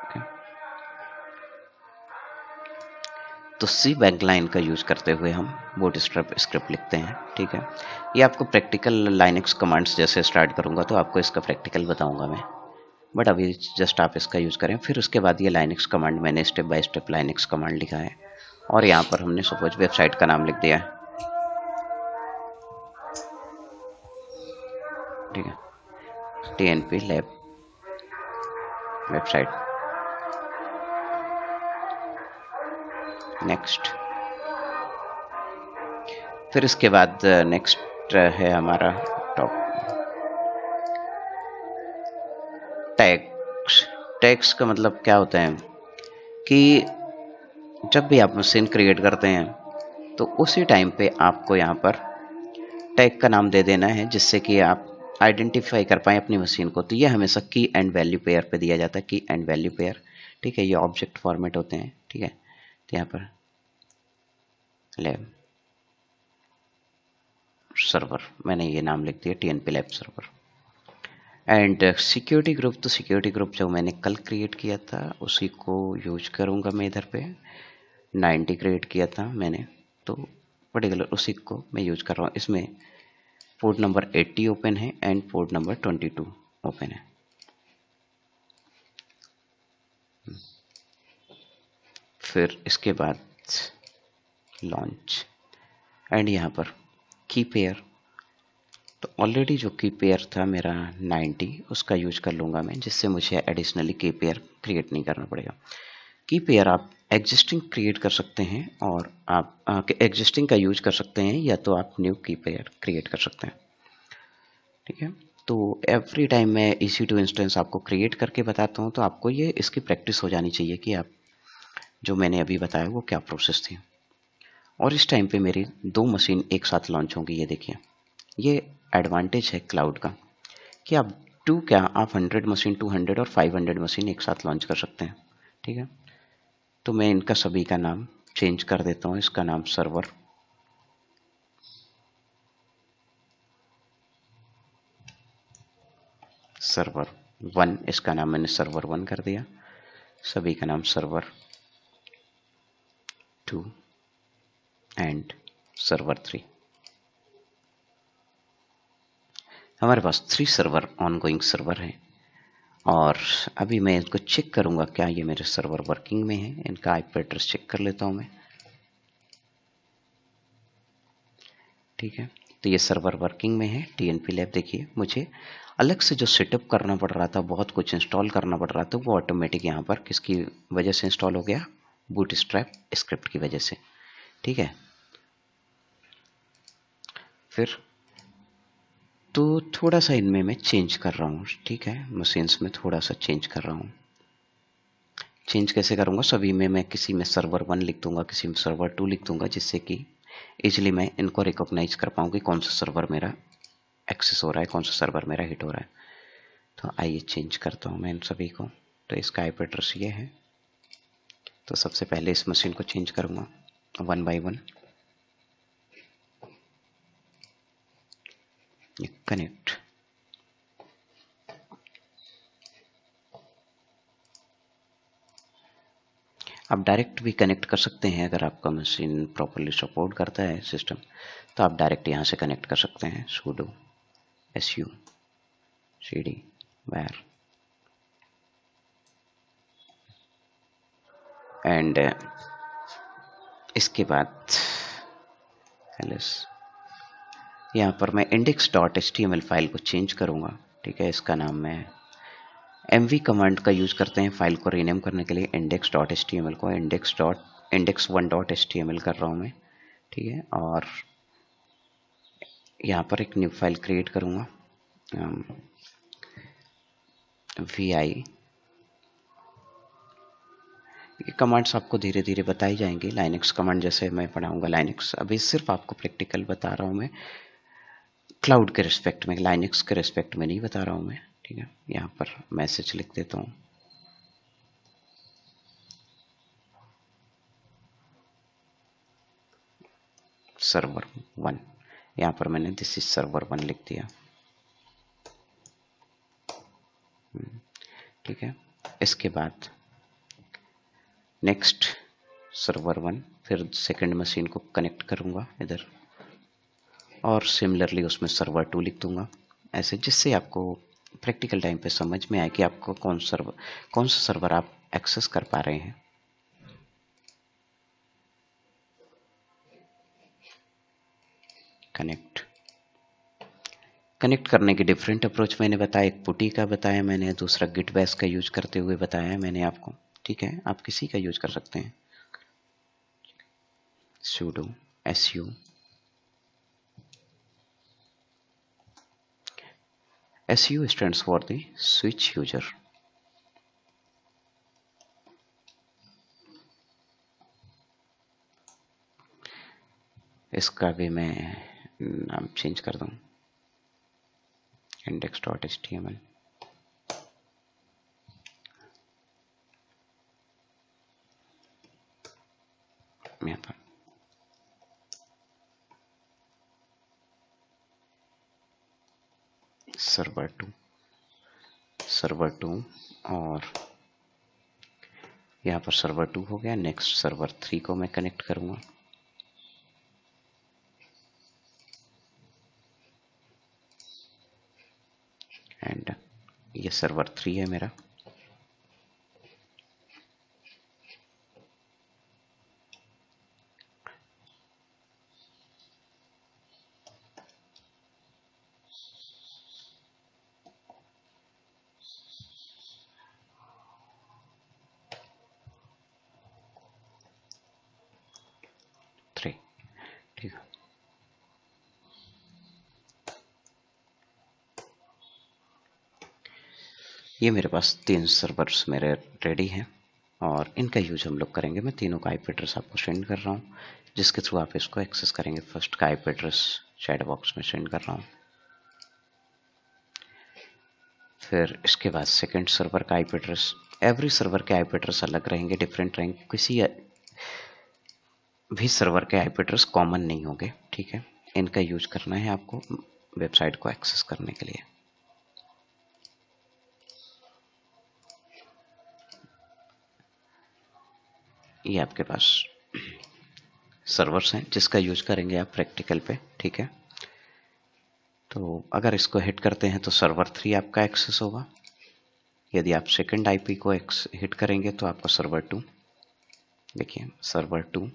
okay? तो cbang line का यूज करते हुए हम बूटस्ट्रैप स्क्रिप्ट लिखते हैं। ठीक है, ये आपको प्रैक्टिकल Linux कमांड्स जैसे स्टार्ट करूंगा तो आपको इसका प्रैक्टिकल बताऊंगा मैं, बट अभी जस्ट आप इसका यूज करें। फिर उसके बाद ये Linux कमांड मैंने step by step Linux command लिखा है, और यहाँ पर हमने सपोज वेबसाइट का नाम लिख दिया है। ठीक है, TNP लैब वेबसाइट। नेक्स्ट, फिर इसके बाद नेक्स्ट है हमारा टॉप टैग्स। टैग्स का मतलब क्या होता है कि जब भी आप मशीन क्रिएट करते हैं तो उसी टाइम पे आपको यहाँ पर टैग का नाम दे देना है, जिससे कि आप आइडेंटिफाई कर पाएँ अपनी मशीन को। तो ये हमेशा की एंड वैल्यू पेयर पे दिया जाता है, की एंड वैल्यू पेयर। ठीक है, ये ऑब्जेक्ट फॉर्मेट होते हैं। ठीक है, तो यहाँ पर लैब सर्वर मैंने ये नाम लिख दिया, TNP lab server. And security group, तो सिक्योरिटी ग्रुप जो मैंने कल क्रिएट किया था उसी को यूज करूँगा मैं। इधर पे 90 क्रिएट किया था मैंने, तो पर्टिकुलर उसी को मैं यूज कर रहा हूँ। इसमें पोर्ट नंबर 80 ओपन है एंड पोर्ट नंबर 22 ओपन है। फिर इसके बाद लॉन्च एंड यहाँ पर की पेयर, तो ऑलरेडी जो की पेयर था मेरा 90, उसका यूज कर लूँगा मैं, जिससे मुझे एडिशनली की पेयर क्रिएट नहीं करना पड़ेगा। की पेयर आप एग्जिस्टिंग क्रिएट कर सकते हैं, और आप एग्जिस्टिंग का यूज कर सकते हैं, या तो आप न्यू की पेयर क्रिएट कर सकते हैं। ठीक है, तो एवरी टाइम मैं EC2 इंस्टेंस आपको क्रिएट करके बताता हूँ, तो आपको ये इसकी प्रैक्टिस हो जानी चाहिए कि आप जो मैंने अभी बताया वो क्या प्रोसेस थी। और इस टाइम पे मेरी 2 मशीन एक साथ लॉन्च होंगी। ये देखिए, ये एडवांटेज है क्लाउड का कि आप आप 100 मशीन, 200 और 500 मशीन एक साथ लॉन्च कर सकते हैं। ठीक है, तो मैं इनका सभी का नाम चेंज कर देता हूँ। इसका नाम सर्वर सर्वर 1, इसका नाम मैंने सर्वर 1 कर दिया। सभी का नाम सर्वर 2 एंड सर्वर 3। हमारे पास 3 सर्वर ऑनगोइंग सर्वर हैं, और अभी मैं इनको चेक करूंगा क्या ये मेरे सर्वर वर्किंग में है। इनका आईपी एड्रेस चेक कर लेता हूं मैं। ठीक है, तो ये सर्वर वर्किंग में है TNP लैब। देखिए, मुझे अलग से जो सेटअप करना पड़ रहा था, बहुत कुछ इंस्टॉल करना पड़ रहा था, वो ऑटोमेटिक यहाँ पर किसकी वजह से इंस्टॉल हो गया? बूटस्ट्रैप स्क्रिप्ट की वजह से। ठीक है, फिर तो थोड़ा सा इनमें मैं चेंज कर रहा हूँ। ठीक है, मशीन्स में थोड़ा सा चेंज कर रहा हूँ। चेंज कैसे करूँगा? सभी में मैं किसी में सर्वर 1 लिख दूंगा, किसी में सर्वर 2 लिख दूंगा, जिससे कि इजिली मैं इनको रिकॉग्नाइज कर पाऊँ कि कौन सा सर्वर मेरा एक्सेस हो रहा है, कौन सा सर्वर मेरा हिट हो रहा है। तो आइए चेंज करता हूँ मैं इन सभी को। तो इसका आईपी एड्रेस ये है। तो सबसे पहले इस मशीन को चेंज करूँगा 1 by 1। ये कनेक्ट, आप डायरेक्ट भी कनेक्ट कर सकते हैं, अगर आपका मशीन प्रॉपरली सपोर्ट करता है सिस्टम, तो आप डायरेक्ट यहाँ से कनेक्ट कर सकते हैं। sudo su cd var and इसके बाद ls यहाँ पर मैं index.html फाइल को चेंज करूँगा, ठीक है। इसका नाम मैं mv कमांड का यूज करते हैं फाइल को रीनेम करने के लिए। index.html को index1.html कर रहा हूँ मैं, ठीक है। और यहाँ पर एक न्यू फाइल क्रिएट करूँगा, vi। ये कमांड्स आपको धीरे धीरे बताई जाएंगी। लाइनक्स कमांड जैसे मैं पढ़ाऊंगा लाइनक्स, अभी सिर्फ आपको प्रैक्टिकल बता रहा हूँ मैं, क्लाउड के रिस्पेक्ट में, लाइनक्स के रिस्पेक्ट में नहीं बता रहा हूँ मैं, ठीक है। यहाँ पर मैसेज लिख देता हूँ, सर्वर 1। यहाँ पर मैंने दिस इज सर्वर 1 लिख दिया, ठीक है। इसके बाद नेक्स्ट सर्वर 1, फिर सेकंड मशीन को कनेक्ट करूँगा इधर, और सिमिलरली उसमें सर्वर 2 लिख दूंगा ऐसे, जिससे आपको प्रैक्टिकल टाइम पे समझ में आए कि आपको कौन सा सर्वर आप एक्सेस कर पा रहे हैं। कनेक्ट करने के डिफरेंट अप्रोच मैंने बताया, एक पुटी का बताया मैंने, दूसरा गिट बैश का यूज करते हुए बताया मैंने आपको, ठीक है। आप किसी का यूज कर सकते हैं। sudo su su stands for the switch user। इसका भी मैं नाम चेंज कर दूं, index.html। यहाँ पर सर्वर 2 और यहाँ पर सर्वर 2 हो गया। नेक्स्ट सर्वर 3 को मैं कनेक्ट करूँगा, एंड ये सर्वर 3 है मेरा। ठीक है, ये मेरे पास 3 सर्वर्स मेरे रेडी हैं और इनका यूज हम लोग करेंगे। मैं तीनों का आईपी एड्रेस आपको सेंड कर रहा हूँ, जिसके थ्रू आप इसको एक्सेस करेंगे। फर्स्ट का आईपी एड्रेस चैट बॉक्स में सेंड कर रहा हूँ, फिर इसके बाद सेकंड सर्वर का आईपी एड्रेस। एवरी सर्वर के आईपी एड्रेस अलग रहेंगे, डिफरेंट रहेंगे, किसी भी सर्वर के आईपी एड्रेस कॉमन नहीं होंगे, ठीक है। इनका यूज करना है आपको वेबसाइट को एक्सेस करने के लिए। ये आपके पास सर्वर्स हैं जिसका यूज करेंगे आप प्रैक्टिकल पे, ठीक है। तो अगर इसको हिट करते हैं तो सर्वर 3 आपका एक्सेस होगा। यदि आप सेकंड आईपी को हिट करेंगे तो आपका सर्वर 2, देखिए सर्वर 2,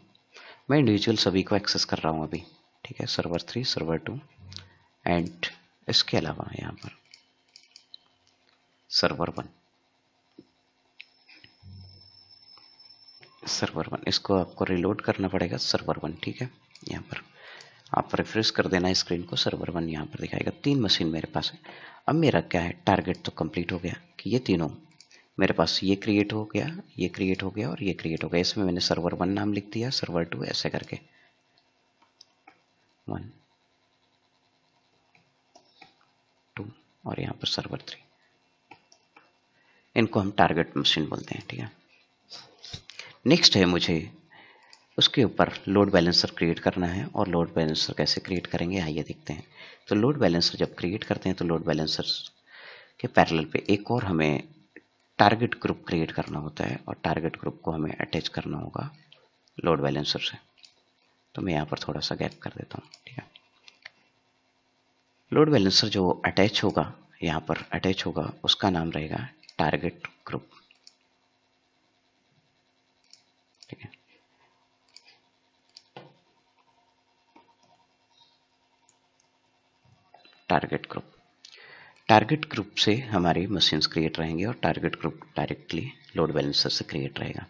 मैं इंडिविजुअल सभी को एक्सेस कर रहा हूँ अभी, ठीक है। सर्वर 3, सर्वर 2 एंड इसके अलावा यहाँ पर सर्वर 1, इसको आपको रिलोड करना पड़ेगा, सर्वर 1, ठीक है। यहाँ पर आप रिफ्रेश कर देना स्क्रीन को, सर्वर 1 यहाँ पर दिखाएगा। 3 मशीन मेरे पास है। अब मेरा क्या है, टारगेट तो कंप्लीट हो गया कि ये तीनों मेरे पास, ये क्रिएट हो गया, ये क्रिएट हो गया और ये क्रिएट हो गया। इसमें मैंने सर्वर 1 नाम लिख दिया, सर्वर 2 ऐसे करके 1 2 और यहाँ पर सर्वर 3। इनको हम टारगेट मशीन बोलते हैं, ठीक है। नेक्स्ट है मुझे उसके ऊपर लोड बैलेंसर क्रिएट करना है, और लोड बैलेंसर कैसे क्रिएट करेंगे आइए देखते हैं। तो लोड बैलेंसर जब क्रिएट करते हैं तो लोड बैलेंसर के पैरेलल पे एक और हमें टारगेट ग्रुप क्रिएट करना होता है और टारगेट ग्रुप को हमें अटैच करना होगा लोड बैलेंसर से। तो मैं यहाँ पर थोड़ा सा गैप कर देता हूँ, ठीक है। लोड बैलेंसर जो अटैच होगा, यहाँ पर अटैच होगा, उसका नाम रहेगा टारगेट ग्रुप, ठीक है। टारगेट ग्रुप से हमारी मशीन्स क्रिएट रहेंगे और target group directly load balancer से क्रिएट रहेगा,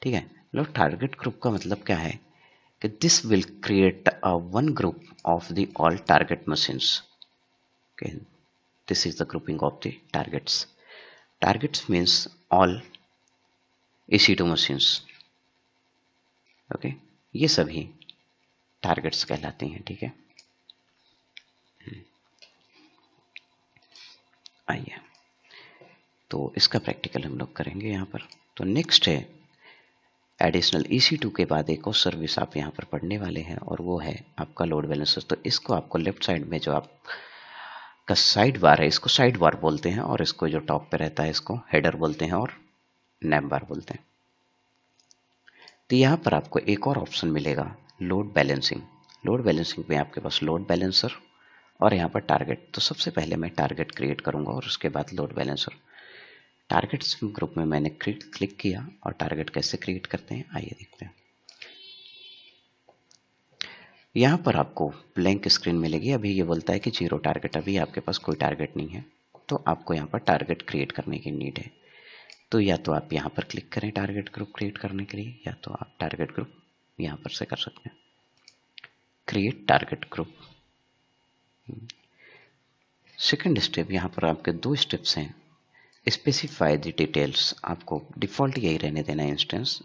ठीक है। लोड टारगेट ग्रुप का मतलब क्या है कि this will create a one group of the all target machines, okay. This is the grouping of the targets. Targets means all EC2 machines, okay. ये सभी टारगेट्स कहलाती हैं, ठीक है। आइए, तो इसका प्रैक्टिकल हम लोग करेंगे यहाँ पर। तो नेक्स्ट है एडिशनल EC2 के बाद एक और सर्विस आप यहाँ पर पढ़ने वाले हैं और वो है आपका लोड बैलेंसर। तो इसको आपको लेफ्ट साइड में जो आप का साइड बार है, इसको साइड बार बोलते हैं, और इसको जो टॉप पे रहता है इसको हेडर बोलते हैं और नैम बार बोलते हैं। तो यहाँ पर आपको एक और ऑप्शन मिलेगा लोड बैलेंसिंग। लोड बैलेंसिंग में आपके पास लोड बैलेंसर और यहाँ पर टारगेट। तो सबसे पहले मैं टारगेट क्रिएट करूँगा और उसके बाद लोड बैलेंसर। टारगेट्स ग्रुप में मैंने क्लिक किया और टारगेट कैसे क्रिएट करते हैं आइए देखते हैं। यहाँ पर आपको ब्लैंक स्क्रीन मिलेगी। अभी ये बोलता है कि 0 टारगेट, अभी आपके पास कोई टारगेट नहीं है, तो आपको यहाँ पर टारगेट क्रिएट करने की नीड है। तो या तो आप यहाँ पर क्लिक करें टारगेट ग्रुप क्रिएट करने के लिए, या तो आप टारगेट ग्रुप यहाँ पर से कर सकते हैं, create target group. Second step, यहाँ पर आपके 2 स्टेप्स हैं। स्पेसिफाई द डिटेल्स, आपको डिफॉल्ट यही रहने देना है, इंस्टेंस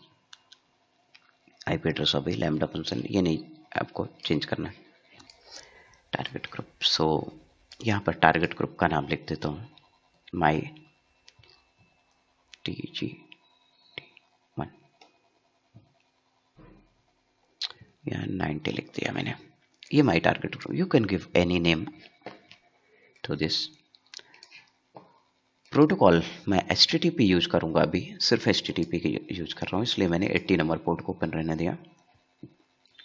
IP एड्रेस अभी लैम्डा फंक्शन, ये नहीं आपको चेंज करना है। टारगेट ग्रुप, सो यहाँ पर टारगेट ग्रुप का नाम लिख देता हूँ माई TGT1, यहाँ 90 लिख दिया मैंने। ये my target group, you can give any name to this. Protocol मैं HTTP यूज करूंगा, अभी सिर्फ HTTP की यूज कर रहा हूँ, इसलिए मैंने 80 नंबर पोर्ट को ओपन रहने दिया।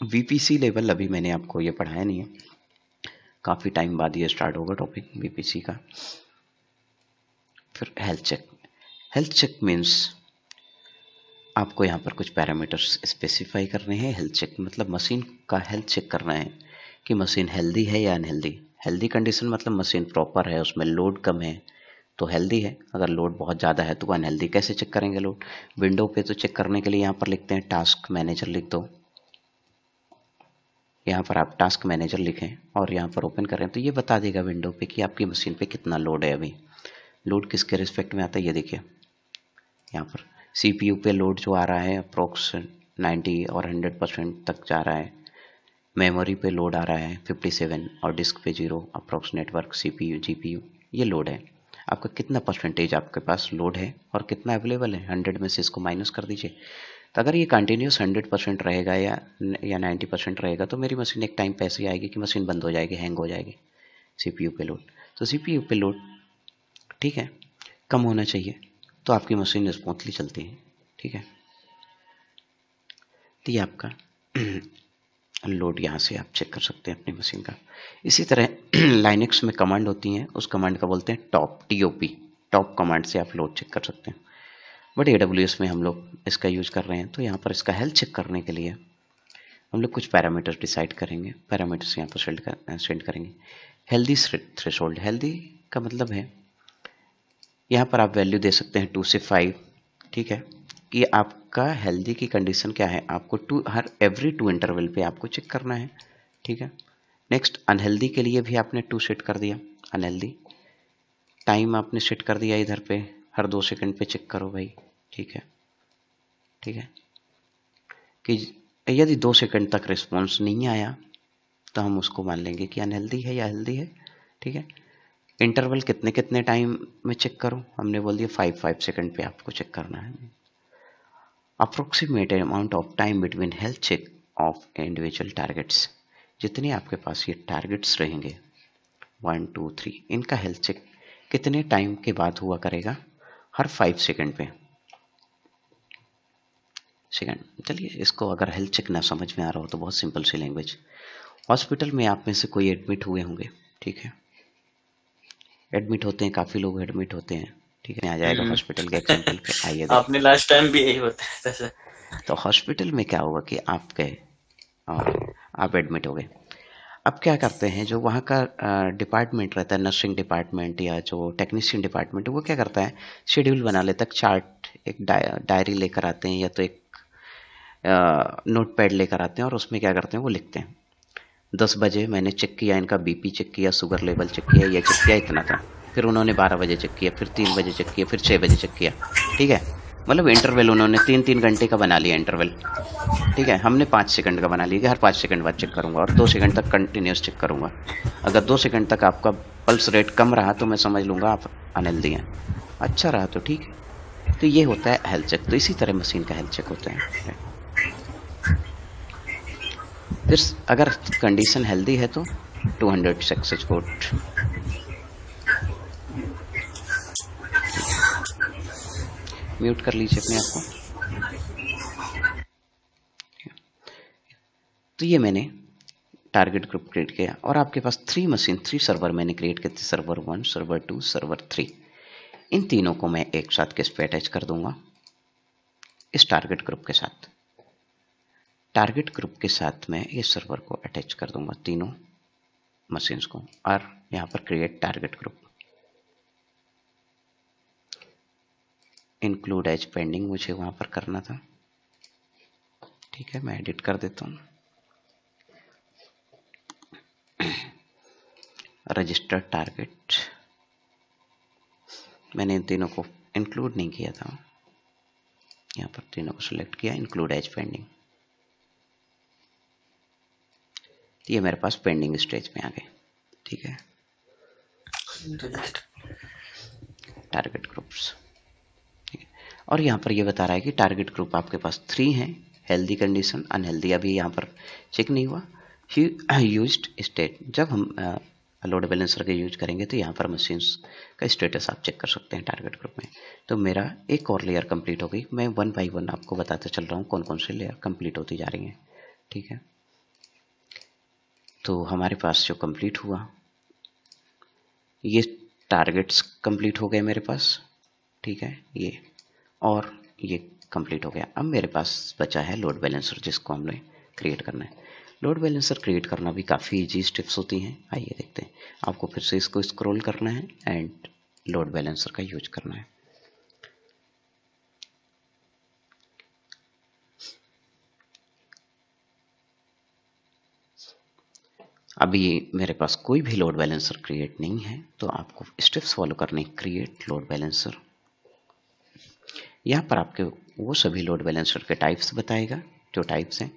VPC लेवल अभी मैंने आपको ये पढ़ाया नहीं है, काफ़ी टाइम बाद ये स्टार्ट होगा टॉपिक VPC का। फिर health check. Health check means आपको यहाँ पर कुछ पैरामीटर्स स्पेसिफाई करने हैं। हेल्थ चेक मतलब मशीन का हेल्थ चेक करना है कि मशीन हेल्दी है या अनहेल्दी। हेल्दी कंडीशन मतलब मशीन प्रॉपर है, उसमें लोड कम है तो हेल्दी है, अगर लोड बहुत ज़्यादा है तो अनहेल्दी। कैसे चेक करेंगे लोड? विंडो पे तो चेक करने के लिए यहाँ पर लिखते हैं टास्क मैनेजर लिख दो, यहाँ पर आप टास्क मैनेजर लिखें और यहाँ पर ओपन करें तो ये बता देगा विंडो पे कि आपकी मशीन पे कितना लोड है। अभी लोड किसके रिस्पेक्ट में आता है ये देखिए, यहाँ पर CPU पे लोड जो आ रहा है अप्रोक्स 90 और 100% तक जा रहा है। मेमोरी पे लोड आ रहा है 57 और डिस्क पे 0, अप्रोक्स नेटवर्क CPU GPU, ये लोड है। आपका कितना परसेंटेज आपके पास लोड है और कितना अवेलेबल है, 100 में से इसको माइनस कर दीजिए। तो अगर ये कंटिन्यूस 100% रहेगा या 90% रहेगा तो मेरी मशीन एक टाइम पे ऐसी आएगी कि मशीन बंद हो जाएगी, हैंग हो जाएगी। CPU पे लोड, तो CPU पे लोड ठीक है कम होना चाहिए तो आपकी मशीन स्मूथली चलती है, ठीक है। तो ये आपका लोड यहाँ से आप चेक कर सकते हैं अपनी मशीन का। इसी तरह लाइनेक्स में कमांड होती हैं, उस कमांड का बोलते हैं टॉप, TOP, टॉप कमांड से आप लोड चेक कर सकते हैं। बट AWS में हम लोग इसका यूज कर रहे हैं, तो यहाँ पर इसका हेल्थ चेक करने के लिए हम लोग कुछ पैरामीटर्स डिसाइड करेंगे। पैरामीटर्स यहाँ पर सेंड करेंगे। हेल्दी थ्रेशोल्ड, हेल्दी का मतलब है यहाँ पर आप वैल्यू दे सकते हैं 2 से 5, ठीक है। कि आपका हेल्दी की कंडीशन क्या है, आपको हर एवरी 2 इंटरवल पे आपको चेक करना है, ठीक है। नेक्स्ट अनहेल्दी के लिए भी आपने 2 सेट कर दिया। अनहेल्दी टाइम आपने सेट कर दिया इधर पे, हर 2 सेकंड पे चेक करो भाई, ठीक है, ठीक है। कि यदि 2 सेकंड तक रिस्पॉन्स नहीं आया तो हम उसको मान लेंगे कि अनहेल्दी है या हेल्दी है, ठीक है। इंटरवल कितने कितने टाइम में चेक करो, हमने बोल दिया 5 सेकंड पे आपको चेक करना है। Approximate amount of time between health check of individual targets, जितने आपके पास ये टारगेट्स रहेंगे 1 2 3, इनका हेल्थ चेक कितने टाइम के बाद हुआ करेगा, हर 5 सेकंड पे सेकंड। चलिए, इसको अगर हेल्थ चेक ना समझ में आ रहा हो तो बहुत सिंपल सी लैंग्वेज। हॉस्पिटल में आप में से कोई एडमिट हुए होंगे, ठीक है, एडमिट होते हैं, काफ़ी लोग एडमिट होते हैं, ठीक है, आ जाएगा हॉस्पिटल के एग्जाम्पल पे। आइए आपने देखते लास्ट टाइम भी यही बताया था सर। हैं, तो हॉस्पिटल में क्या होगा कि आप गए और आप एडमिट हो गए। अब क्या करते हैं, जो वहाँ का डिपार्टमेंट रहता है, नर्सिंग डिपार्टमेंट या जो टेक्नीशियन डिपार्टमेंट है, वो क्या करता है, शेड्यूल बना लेता है, चार्ट, एक डायरी लेकर आते हैं या तो एक नोट पैड लेकर आते हैं और उसमें क्या करते हैं, वो लिखते हैं 10 बजे मैंने चेक किया, इनका बीपी चेक किया, शुगर लेवल चेक किया, ये चेक किया, इतना था। फिर उन्होंने 12 बजे चेक किया, फिर 3 बजे चेक किया, फिर 6 बजे चेक किया, ठीक है। मतलब इंटरवल उन्होंने 3-3 घंटे का बना लिया इंटरवल, ठीक है। हमने 5 सेकंड का बना लिया कि हर 5 सेकंड बाद चेक करूंगा और 2 सेकंड तक कंटिन्यूस चेक करूंगा। अगर 2 सेकंड तक आपका पल्स रेट कम रहा तो मैं समझ लूंगा आप अनहेल्दी हैं, अच्छा रहा तो ठीक है। तो ये होता है हेल्थ चेक। तो इसी तरह मशीन का हेल्थ चेक होता है। फिर अगर कंडीशन हेल्दी है तो 200 सक्सेस कोड। म्यूट कर लीजिए अपने आप को। तो ये मैंने टारगेट ग्रुप क्रिएट किया और आपके पास 3 सर्वर मैंने क्रिएट किए थे, सर्वर 1, सर्वर 2, सर्वर 3। इन तीनों को मैं एक साथ किस पे अटैच कर दूंगा, इस टारगेट ग्रुप के साथ। टारगेट ग्रुप के साथ मैं इस सर्वर को अटैच कर दूंगा, तीनों मशीन्स को, और यहाँ पर create target group. Include as pending मुझे वहां पर करना था, ठीक है, मैं एडिट कर देता हूँ। रजिस्टर टारगेट, मैंने इन तीनों को इंक्लूड नहीं किया था, यहाँ पर तीनों को सिलेक्ट किया, इंक्लूड एज पेंडिंग। ये मेरे पास पेंडिंग स्टेज में आ गए, ठीक है। टारगेट ग्रुप्स, ठीक है। और यहाँ पर ये बता रहा है कि टारगेट ग्रुप आपके पास 3 हैं, हेल्दी कंडीशन, अनहेल्दी अभी यहाँ पर चेक नहीं हुआ। यूज्ड स्टेट, जब हम लोड बैलेंसर के यूज करेंगे तो यहाँ पर मशीन्स का स्टेटस आप चेक कर सकते हैं टारगेट ग्रुप में। तो मेरा एक और लेयर कंप्लीट हो गई। मैं 1 बाई 1 आपको बताते चल रहा हूँ कौन कौन से लेयर कंप्लीट होती जा रही हैं, ठीक है। तो हमारे पास जो कंप्लीट हुआ, ये टारगेट्स कंप्लीट हो गए मेरे पास, ठीक है, ये और ये कंप्लीट हो गया। अब मेरे पास बचा है लोड बैलेंसर, जिसको हमने क्रिएट करना है। लोड बैलेंसर क्रिएट करना भी काफ़ी इजी स्टेप्स होती हैं, आइए देखते हैं। आपको फिर से इसको स्क्रॉल करना है एंड लोड बैलेंसर का यूज करना है। अभी मेरे पास कोई भी लोड बैलेंसर क्रिएट नहीं है, तो आपको स्टेप्स फॉलो करने, क्रिएट लोड बैलेंसर। यहाँ पर आपके वो सभी लोड बैलेंसर के टाइप्स बताएगा, जो टाइप्स हैं।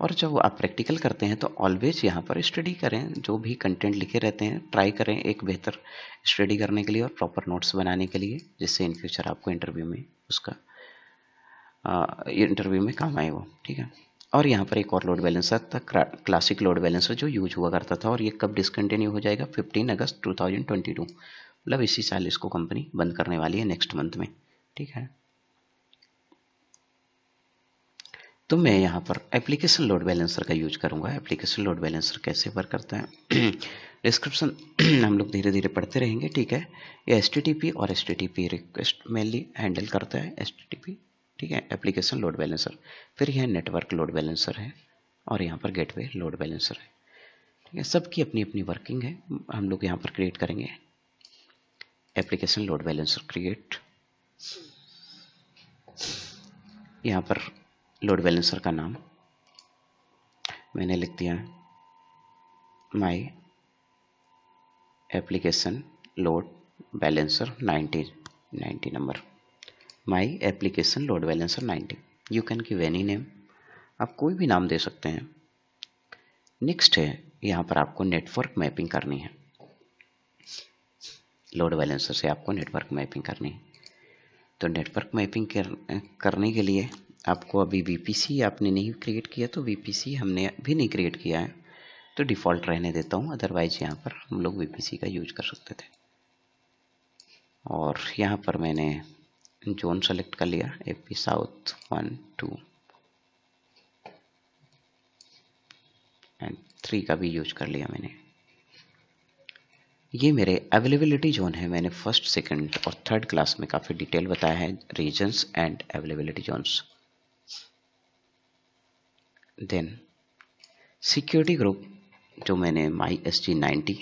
और जब आप प्रैक्टिकल करते हैं तो ऑलवेज यहाँ पर स्टडी करें, जो भी कंटेंट लिखे रहते हैं ट्राई करें एक बेहतर स्टडी करने के लिए और प्रॉपर नोट्स बनाने के लिए, जिससे इन फ्यूचर आपको इंटरव्यू में उसका इंटरव्यू में काम आए वो, ठीक है। और यहाँ पर एक और लोड बैलेंसर था, क्लासिक लोड बैलेंसर, जो यूज हुआ करता था, और ये कब डिसकंटिन्यू हो जाएगा, 15 अगस्त 2022, मतलब इसी साल इसको कंपनी बंद करने वाली है, नेक्स्ट मंथ में, ठीक है। तो मैं यहाँ पर एप्लीकेशन लोड बैलेंसर का यूज करूँगा। एप्लीकेशन लोड बैलेंसर कैसे वर्क करता है डिस्क्रिप्शन हम लोग धीरे धीरे पढ़ते रहेंगे, ठीक है। ये HTTP और HTTP रिक्वेस्ट मेनली हैंडल करता है, HTTP, ठीक है, एप्लीकेशन लोड बैलेंसर। फिर यह नेटवर्क लोड बैलेंसर है और यहाँ पर गेटवे लोड बैलेंसर है, ठीक है। सबकी अपनी अपनी वर्किंग है। हम लोग यहाँ पर क्रिएट करेंगे एप्लीकेशन लोड बैलेंसर क्रिएट। यहाँ पर लोड बैलेंसर का नाम मैंने लिख दिया my application load balancer 90 number, my application load balancer 90। You can give any name, आप कोई भी नाम दे सकते हैं। नेक्स्ट है, यहाँ पर आपको नेटवर्क मैपिंग करनी है। लोड बैलेंसर से आपको नेटवर्क मैपिंग करनी है। तो नेटवर्क मैपिंग करने के लिए आपको अभी VPC आपने नहीं क्रिएट किया, तो VPC हमने भी नहीं क्रिएट किया है, तो डिफ़ॉल्ट रहने देता हूँ, अदरवाइज यहाँ पर हम लोग VPC का यूज कर सकते थे। और यहाँ पर मैंने जोन सेलेक्ट कर लिया, एपी साउथ 1 2 एंड 3 का भी यूज कर लिया मैंने। ये मेरे अवेलेबिलिटी जोन है। मैंने फर्स्ट, सेकंड और थर्ड क्लास में काफ़ी डिटेल बताया है regions and availability zones. Then security group जो मैंने MySG90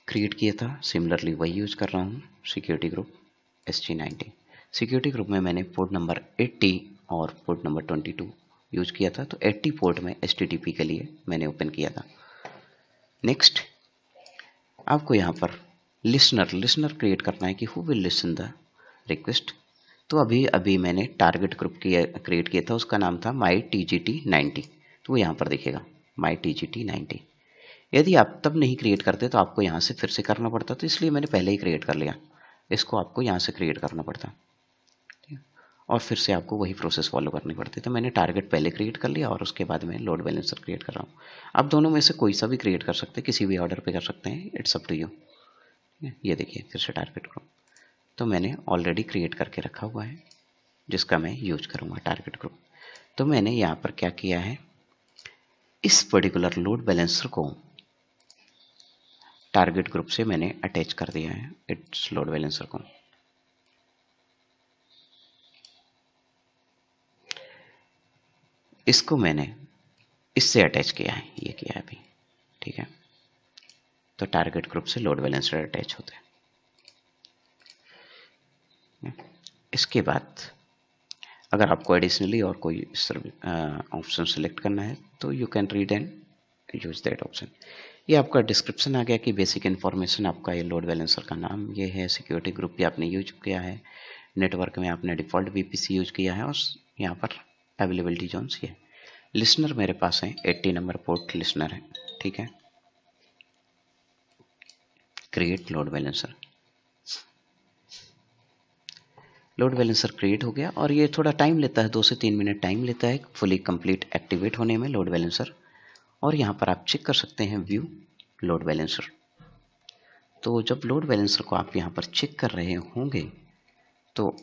क्रिएट किया था, सिमिलरली वही यूज कर रहा हूँ, security group SG90। Security group में मैंने पोर्ट नंबर 80 और पोर्ट नंबर 22 यूज किया था, तो 80 पोर्ट में HTTP के लिए मैंने ओपन किया था। नेक्स्ट आपको यहाँ पर लिसनर क्रिएट करना है कि who will listen the request. तो अभी मैंने टारगेट ग्रुप क्रिएट किया था, उसका नाम था MyTGT90, तो वो यहाँ पर दिखेगा MyTGT90। यदि आप तब नहीं क्रिएट करते तो आपको यहाँ से फिर से करना पड़ता, तो इसलिए मैंने पहले ही क्रिएट कर लिया। इसको आपको यहाँ से क्रिएट करना पड़ता और फिर से आपको वही प्रोसेस फॉलो करनी पड़ती। तो मैंने टारगेट पहले क्रिएट कर लिया और उसके बाद मैं लोड बैलेंसर क्रिएट कर रहा हूँ। आप दोनों में से कोई सा भी क्रिएट कर सकते हैं, किसी भी ऑर्डर पे कर सकते हैं, इट्स अप टू यू। ये देखिए फिर से टारगेट ग्रुप तो मैंने ऑलरेडी क्रिएट करके रखा हुआ है, जिसका मैं यूज करूँगा टारगेट ग्रुप। तो मैंने यहाँ पर क्या किया है, इस पर्टिकुलर लोड बैलेंसर को टारगेट ग्रुप से मैंने अटैच कर दिया है, इट्स लोड बैलेंसर को। इसको मैंने इससे अटैच किया है, ये किया है अभी, ठीक है। तो टारगेट ग्रुप से लोड बैलेंसर अटैच होते हैं। इसके बाद अगर आपको एडिशनली और कोई ऑप्शन सेलेक्ट करना है तो you can read and use that option. ये आपका डिस्क्रिप्शन आ गया कि बेसिक इन्फॉर्मेशन आपका, ये लोड बैलेंसर का नाम ये है, सिक्योरिटी ग्रुप भी आपने यूज किया है, नेटवर्क में आपने डिफ़ॉल्ट VPC यूज किया है और यहाँ पर अवेलेबिलिटी जोन्स ये। लिसनर मेरे पास है 80 नंबर पोर्ट लिसनर है, ठीक है। Create load balancer, load balancer create हो गया और ये थोड़ा टाइम लेता है, 2 से 3 मिनट टाइम लेता है फुली कंप्लीट एक्टिवेट होने में लोड बैलेंसर। और यहाँ पर आप चेक कर सकते हैं व्यू लोड बैलेंसर। तो जब लोड बैलेंसर को आप यहाँ पर चेक कर रहे होंगे तो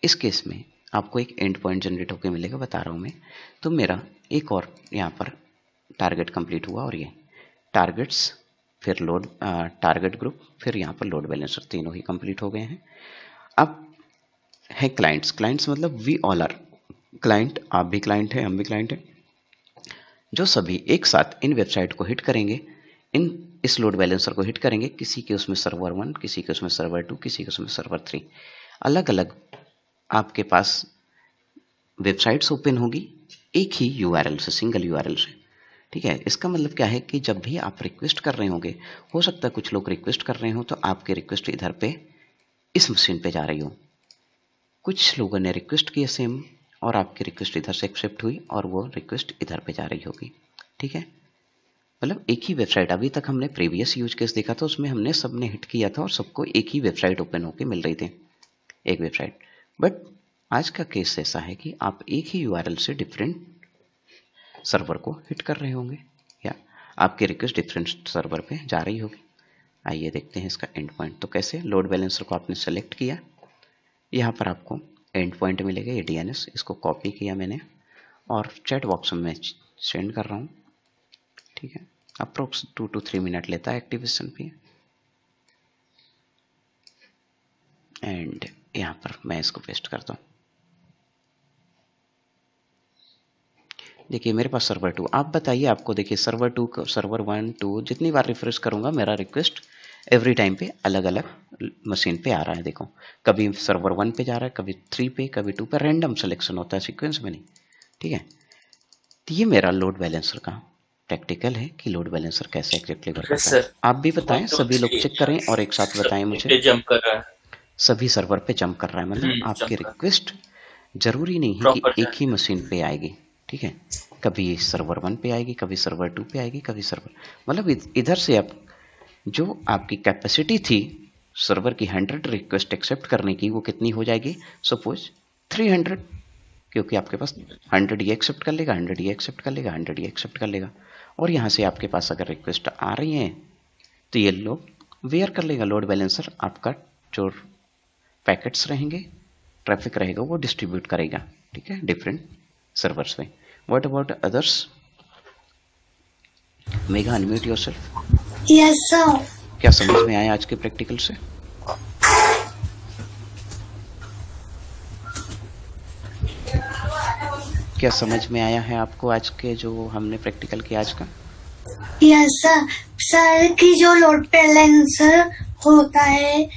इस केस में आपको एक एंड पॉइंट जनरेट होकर मिलेगा, बता रहा हूँ मैं। तो मेरा एक और यहाँ पर टारगेट कंप्लीट हुआ और ये टारगेट्स, फिर लोड टारगेट ग्रुप, फिर यहाँ पर लोड बैलेंसर, तीनों ही कंप्लीट हो गए हैं। अब है क्लाइंट्स मतलब वी ऑल आर क्लाइंट, आप भी क्लाइंट है, हम भी क्लाइंट है, जो सभी एक साथ इन वेबसाइट को हिट करेंगे, इस लोड बैलेंसर को हिट करेंगे। किसी के उसमें सर्वर 1, किसी के उसमें सर्वर 2, किसी के उसमें सर्वर 3, अलग अलग आपके पास वेबसाइट्स ओपन होगी एक ही URL से, सिंगल URL से, ठीक है। इसका मतलब क्या है कि जब भी आप रिक्वेस्ट कर रहे होंगे, हो सकता है कुछ लोग रिक्वेस्ट कर रहे हो तो आपके रिक्वेस्ट इधर पे इस मशीन पे जा रही हो, कुछ लोगों ने रिक्वेस्ट किया सेम और आपकी रिक्वेस्ट इधर से एक्सेप्ट हुई और वो रिक्वेस्ट इधर पे जा रही होगी, ठीक है। मतलब एक ही वेबसाइट, अभी तक हमने प्रीवियस यूज केस देखा था, उसमें हमने सबने हिट किया था और सबको एक ही वेबसाइट ओपन होकर मिल रही थी, एक वेबसाइट। बट आज का केस ऐसा है कि आप एक ही URL से डिफरेंट सर्वर को हिट कर रहे होंगे या आपकी रिक्वेस्ट डिफरेंट सर्वर पे जा रही होगी। आइए देखते हैं इसका एंड पॉइंट। तो कैसे, लोड बैलेंसर को आपने सेलेक्ट किया, यहाँ पर आपको एंड पॉइंट मिलेगा, ये DNS, इसको कॉपी किया मैंने और चैट बॉक्स में सेंड कर रहा हूँ, ठीक है। अप्रोक्स 2 to 3 मिनट लेता है एक्टिवेशन पे। एंड यहाँ पर मैं इसको पेस्ट करता हूँ। देखिए मेरे पास सर्वर 2, आप बताइए, आपको देखिए सर्वर 2, सर्वर 1, 2 जितनी बार रिफ्रेश करूंगा मेरा रिक्वेस्ट एवरी टाइम पे अलग अलग मशीन पे आ रहा है। देखो कभी सर्वर 1 पे जा रहा है, कभी 3 पे, कभी 2 पे, रैंडम सिलेक्शन होता है, सीक्वेंस में नहीं, ठीक है। तो ये मेरा लोड बैलेंसर का प्रैक्टिकल है कि लोड बैलेंसर कैसे एक्जेक्टली वर्क करता है। आप भी बताएं, सभी लोग चेक करें और एक साथ बताएं मुझे। जंप कर रहा है, सभी सर्वर पे जंप कर रहा है, मतलब आपकी रिक्वेस्ट जरूरी नहीं है कि एक ही मशीन पे आएगी, ठीक है। कभी सर्वर 1 पे आएगी, कभी सर्वर 2 पे आएगी, कभी सर्वर, मतलब इधर से आप जो आपकी कैपेसिटी थी सर्वर की 100 रिक्वेस्ट एक्सेप्ट करने की, वो कितनी हो जाएगी, सपोज 300, क्योंकि आपके पास 100 ये एक्सेप्ट कर लेगा, 100 ये एक्सेप्ट कर लेगा, 100 ये एक्सेप्ट कर लेगा। और यहाँ से आपके पास अगर रिक्वेस्ट आ रही हैं तो ये लोग वेयर कर लेगा, लोड बैलेंसर आपका जो पैकेट्स रहेंगे, ट्रैफिक रहेगा, वो डिस्ट्रीब्यूट करेगा, ठीक है, डिफरेंट सर्वर्स पे। What about others? Mega, unmute yourself. Yes sir. क्या समझ में आया आज के प्रैक्टिकल से? क्या समझ में आया है आपको आज के जो हमने प्रैक्टिकल किया आज का? Yes sir. सर की जो लोड बैलेंसर होता है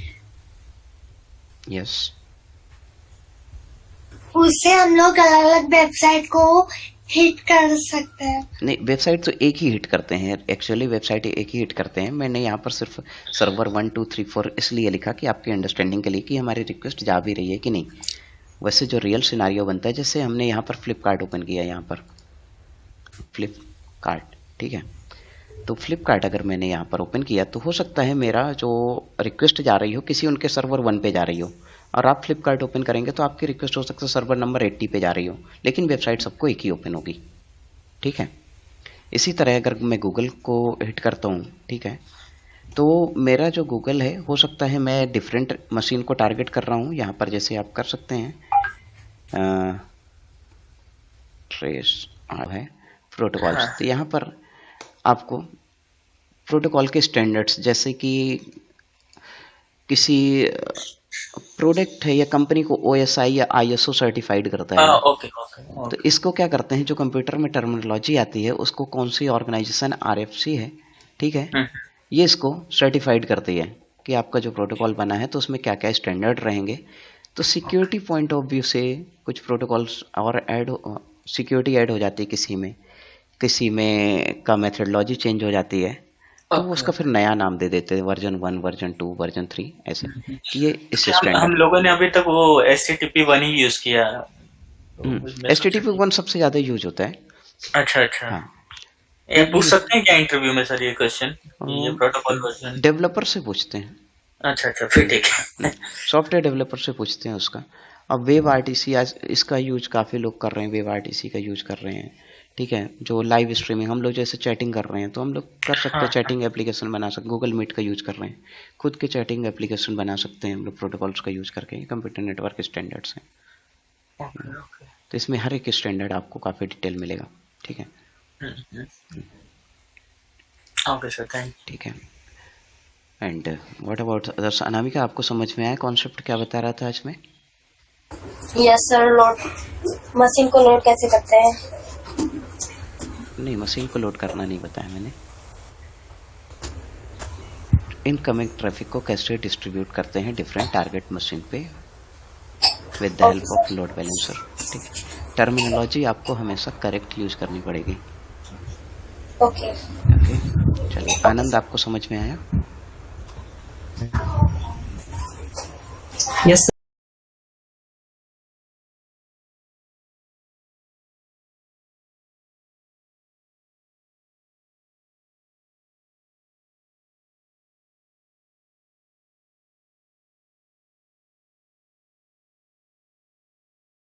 यस, उससे हम लोग अलग अलग वेबसाइट को हिट कर सकते हैं। नहीं, वेबसाइट तो एक ही हिट करते हैं, एक्चुअली वेबसाइट एक ही हिट करते हैं। मैंने यहाँ पर सिर्फ सर्वर 1 2 3 4 इसलिए लिखा कि आपकी अंडरस्टैंडिंग के लिए कि हमारी रिक्वेस्ट जा भी रही है कि नहीं। वैसे जो रियल सिनारियो बनता है, जैसे हमने यहाँ पर फ्लिपकार्ट ओपन किया, यहाँ पर फ्लिपकार्ट, ठीक है, तो फ्लिपकार्ट अगर मैंने यहाँ पर ओपन किया तो हो सकता है मेरा जो रिक्वेस्ट जा रही हो किसी उनके सर्वर 1 पे जा रही हो, और आप फ्लिपकार्ट ओपन करेंगे तो आपकी रिक्वेस्ट हो सकता है सर्वर नंबर 80 पे जा रही हो, लेकिन वेबसाइट सबको एक ही ओपन होगी, ठीक है। इसी तरह अगर मैं गूगल को हिट करता हूँ, ठीक है, तो मेरा जो गूगल है हो सकता है मैं डिफरेंट मशीन को टारगेट कर रहा हूँ। यहाँ पर जैसे आप कर सकते हैं ट्रेस है प्रोटोकॉल्स, तो यहाँ पर आपको प्रोटोकॉल के स्टैंडर्ड्स, जैसे कि किसी प्रोडक्ट है या कंपनी को OSI या ISO सर्टिफाइड करता है, ओके तो इसको क्या करते हैं, जो कंप्यूटर में टर्मिनोलॉजी आती है उसको कौन सी ऑर्गेनाइजेशन RFC है, ठीक है, ये इसको सर्टिफाइड करती है कि आपका जो प्रोटोकॉल बना है तो उसमें क्या क्या स्टैंडर्ड रहेंगे। तो सिक्योरिटी पॉइंट ऑफ व्यू से कुछ प्रोटोकॉल्स और सिक्योरिटी ऐड हो जाती है, किसी में का मेथडोलॉजी चेंज हो जाती है, तो वो उसका फिर नया नाम दे देते हैं, वर्जन 1 वर्जन 2 वर्जन 3 ऐसे, कि ये इस हम स्टैंडर्ड। लोगों ने अभी तक वो HTTP 1 ही यूज किया। HTTP 1 सबसे ज्यादा यूज होता है। अच्छा अच्छा, हाँ, ये पूछ सकते हैं क्या इंटरव्यू में सर ये क्वेश्चन, ये प्रोटोकॉल वर्जन? डेवलपर से पूछते हैं, अच्छा अच्छा, फिर ठीक है। सॉफ्टवेयर डेवलपर से पूछते हैं उसका। अब वेब RTC आज इसका यूज काफ़ी लोग कर रहे हैं, वेब RTC का यूज कर रहे हैं, ठीक है, जो लाइव स्ट्रीमिंग, हम लोग जैसे चैटिंग कर रहे हैं तो हम लोग कर सकते हैं, चैटिंग एप्लीकेशन बना सकते, गूगल मीट का यूज कर रहे हैं, खुद के चैटिंग एप्लीकेशन बना सकते हैं हम लोग प्रोटोकॉल्स का यूज करके, कंप्यूटर नेटवर्क स्टैंडर्ड्स हैं। तो इसमें हर एक स्टैंडर्ड आपको काफ़ी डिटेल मिलेगा, ठीक है। Okay sir, thank you. ठीक है, and what about others? Anamika, आपको समझ में आया कॉन्सेप्ट क्या बता रहा था आज में? Yes sir. लोड मशीन को लोड कैसे करते हैं? नहीं, मशीन को लोड करना नहीं बताया मैंने। इनकमिंग ट्रैफिक को कैसे डिस्ट्रीब्यूट करते हैं डिफरेंट टारगेट मशीन पे with the help of load balancer, ठीक है। टर्मिनोलॉजी आपको हमेशा करेक्ट यूज करनी पड़ेगी। ओके ओके, चलिए, आनंद आपको समझ में आया? यस